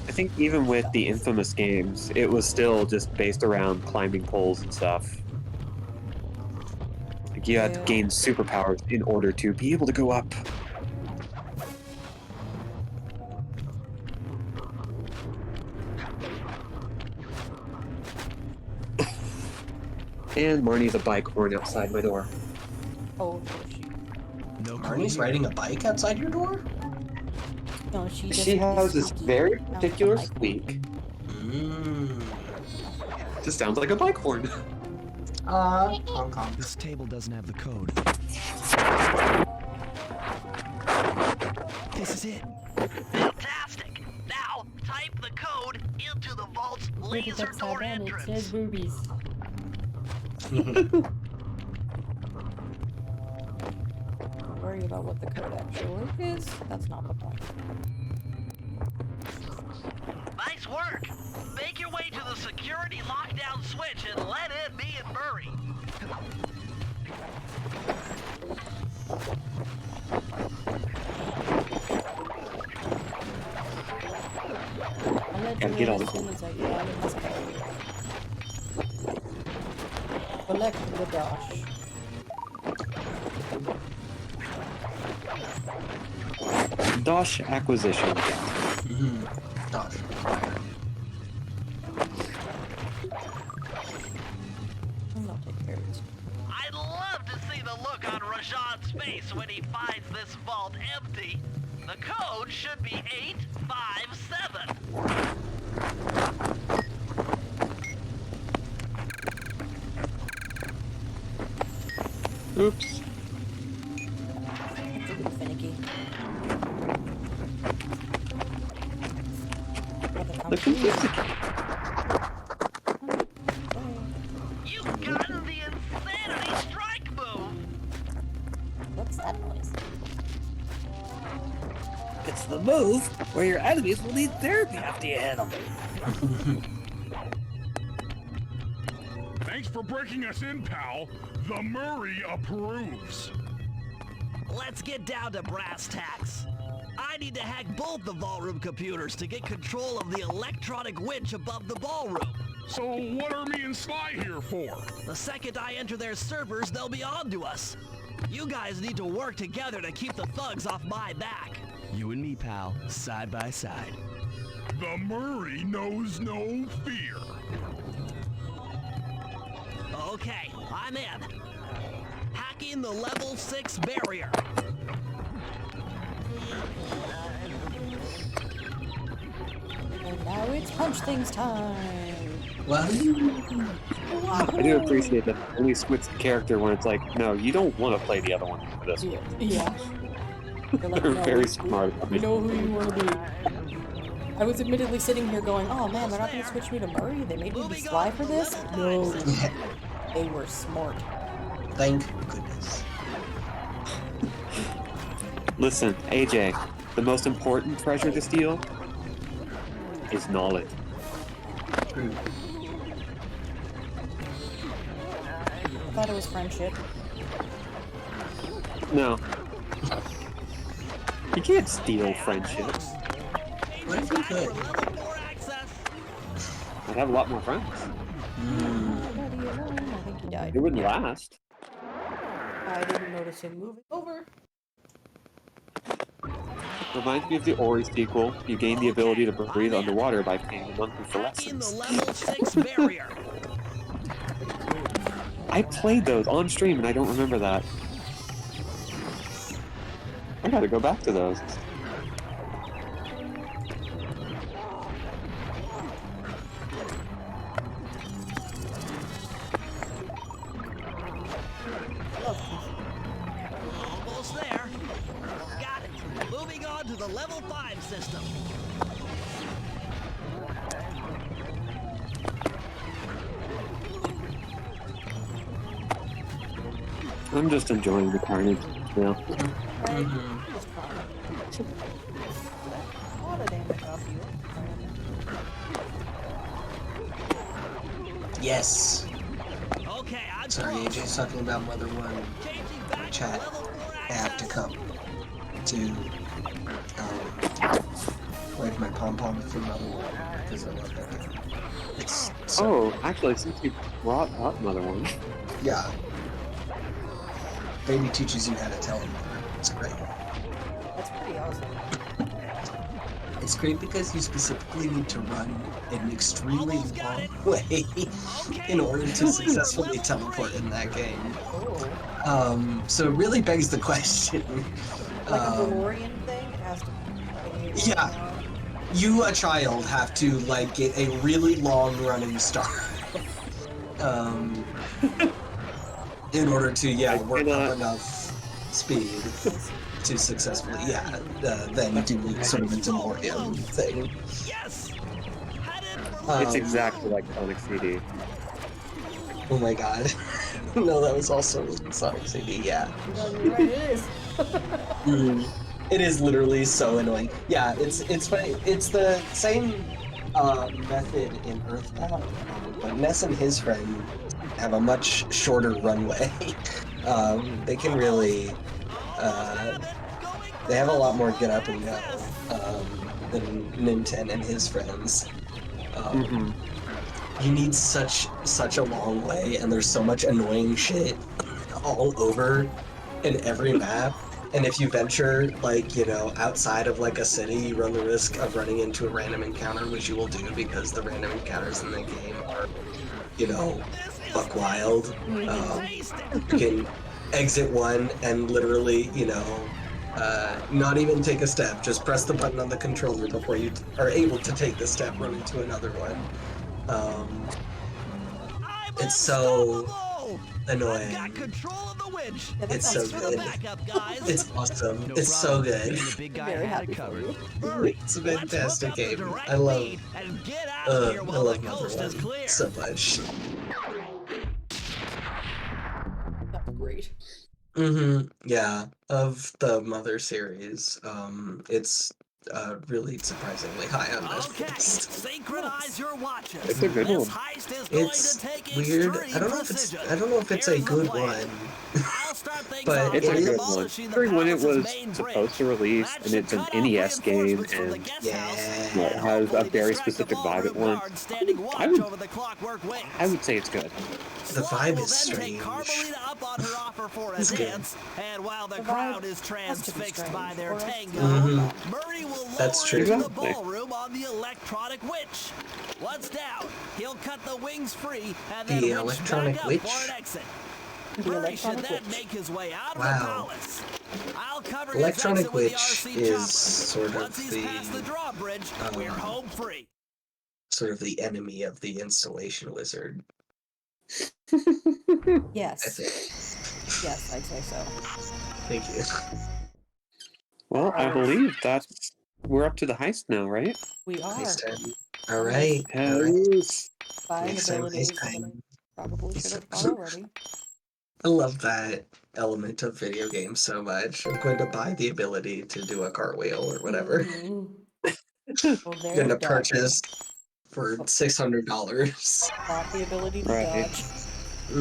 I think even with the Infamous games, it was still just based around climbing poles and stuff. Like you had to gain superpowers in order to be able to go up. And Marnie's a bike horn outside my door. Oh, Marnie's riding a bike outside your door? no, she has this very Sounds particular like a squeak. Just sounds like a bike horn. Hong Kong. This table doesn't have the code. This is it. Fantastic! Now, type the code into the vault's laser door It entrance. says boobies. Worry about what the code actually is. That's not the point. Nice work! Make your way to the security lockdown switch and let in me and Murray. I'll let Gotta you get in all as the soon as I get out of this car. Collect the dosh. Dosh acquisition. Dosh. I'm not taking care of this. I'd love to see the look on Rajan's face when he finds this vault empty. The code should be 857. Oops. That's a bit finicky. Look who's this. You got the insanity strike move. What's that noise? It's the move where your enemies will need therapy after you hit them. Thanks for breaking us in, pal. The Murray approves. Let's get down to brass tacks. I need to hack both the ballroom computers to get control of the electronic winch above the ballroom. So what are me and Sly here for? The second I enter their servers, they'll be on to us. You guys need to work together to keep the thugs off my back. You and me, pal, side by side. The Murray knows no fear. Okay, I'm in. Hacking the level 6 barrier. And now it's punch things time. Well, I do appreciate that. At least switch the character when it's like, no, you don't want to play the other one for this one. Yeah. They're like, They're no, very smart. We know who you want to be. I was admittedly sitting here going, oh man, they're not going to switch me to Murray? They made me be Sly for this? No. They were smart. Thank goodness. Listen, AJ, the most important treasure to steal is knowledge. True. I thought it was friendship. No. You can't steal friendships. What if you could? I'd have a lot more friends. I think he died. It wouldn't last. I didn't notice him moving over. Reminds me of the Ori sequel. You gain the ability to breathe underwater by paying a monthly for Hacking the lessons. level 6 barrier. I played those on stream and I don't remember that. I gotta go back to those. Almost there. Got it. Moving on to the level 5 system. I'm just enjoying the carnage now. Right? Just fine. A lot of damage off you. Yes. Okay, I'm Sorry, close. AJ's talking about Mother 1 Changing back to chat. level 4 I have to access. come to like my pom-pom for Mother 1 because I love that game. It's so actually, since you brought up Mother 1. Yeah. Baby teaches you how to tell a mother. It's great. That's pretty awesome. It's great because you specifically need to run an extremely long way in order to successfully teleport in that game. So it really begs the question. Like a DeLorean thing? It has to be. Yeah. You, a child, have to like get a really long running start. In order to work up enough speed to successfully then do sort of a DeLorean thing. Yes. It's exactly like Sonic CD. Oh my god. No, that was also Sonic CD, yeah. Right, it is. It is literally so annoying. Yeah, it's funny. It's the same method in Earthbound, but Ness and his friend have a much shorter runway. They can really they have a lot more get up and go than Ninten and his friends. You need such a long way, and there's so much annoying shit all over in every map. And if you venture, like, outside of, like, a city, you run the risk of running into a random encounter, which you will do because the random encounters in the game are, buck wild. You can exit one and literally, not even take a step. Just press the button on the controller before you are able to take the step, run into another one. It's so annoying. It's so good. It's awesome. It's so good. Very happy for you. It's a fantastic game. I love Mother 1 so much. That's great. Yeah. Of the Mother series, it's really surprisingly high on this list. Synchronize your watches. It's a good one. It's weird. I don't know if it's a good one. But it's a good one. Considering when it was supposed to release, and it's an NES game, and it has a very specific vibe it wants, I would say it's good. The vibe is strange. It's good. And while the crowd is transfixed by their tango, Murray will That's lower true. into the ballroom on the electronic witch. Once down, he'll cut the wings free and then The winch electronic back up witch? for an exit. The Murray should electronic then witch. make his way out of the Wow. palace. I'll cover Electronic his exit with the Witch RC is chopper. sort of Once he's past the drawbridge, we're home free. sort of the enemy of the installation wizard. Yes. I think. Yes, I'd say so. Thank you. Well, I believe we're up to the heist now, right? We are. Next time. All right. Yes. Buying Next time, abilities next that I time. probably should have bought already. I love that element of video games so much. I'm going to buy the ability to do a cartwheel or whatever. Well, I'm there's going to dodging. purchase for $600. Not the ability to Right. dodge. I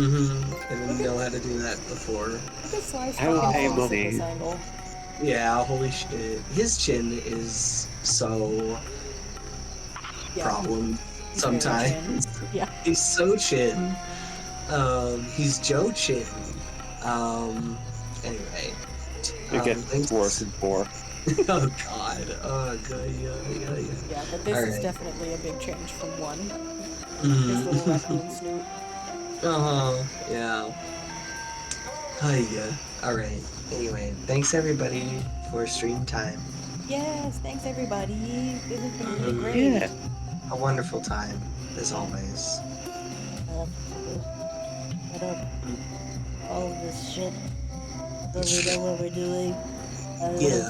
didn't know how to do that before. Look at Sly's I would fucking pay face at money. this angle. Yeah, holy shit. His chin is so problem He's sometimes. very chin. Yeah. He's so chin. He's Joe Chin. Anyway. It gets worse and worse. Oh god. Oh god. Yeah. Yeah, but this is Alright. definitely a big change from one. His little raccoon snoot. Yeah. Hiya. Alright. Anyway, thanks everybody for stream time. Yes, thanks everybody. This has been really great. Yeah. A wonderful time, as always. Set up all of this shit. So we know what we're doing. Yeah.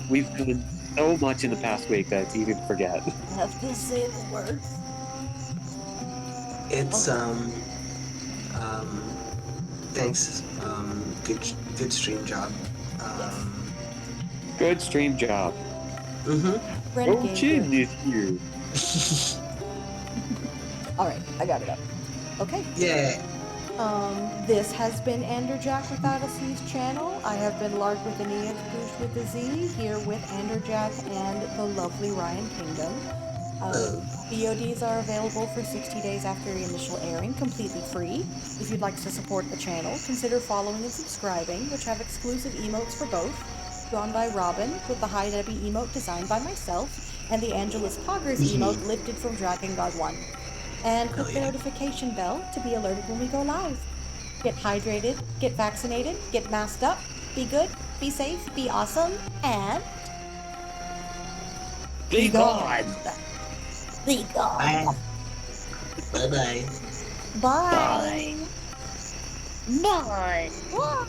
We've done so much in the past week that it's easy to forget. I have to say the words. It's thanks. Good stream job. Good stream job. Renegade Oh, Chin good. is here. Alright, I got it up. Okay. Yeah. This has been Anderjack Without a C's channel. I have been Lark with an E and Sqoozh with a Z, here with Anderjack and the lovely Ryan Kingdom. VODs are available for 60 days after initial airing, completely free. If you'd like to support the channel, consider following and subscribing, which have exclusive emotes for both, drawn by Robin, with the Hi Debbie emote designed by myself, and the Angelus Poggers emote lifted from Dragon God 1. And click the notification bell to be alerted when we go live. Get hydrated, get vaccinated, get masked up, be good, be safe, be awesome, and... Be gone! Be gone! Bye-bye. Bye! Bye! Bye!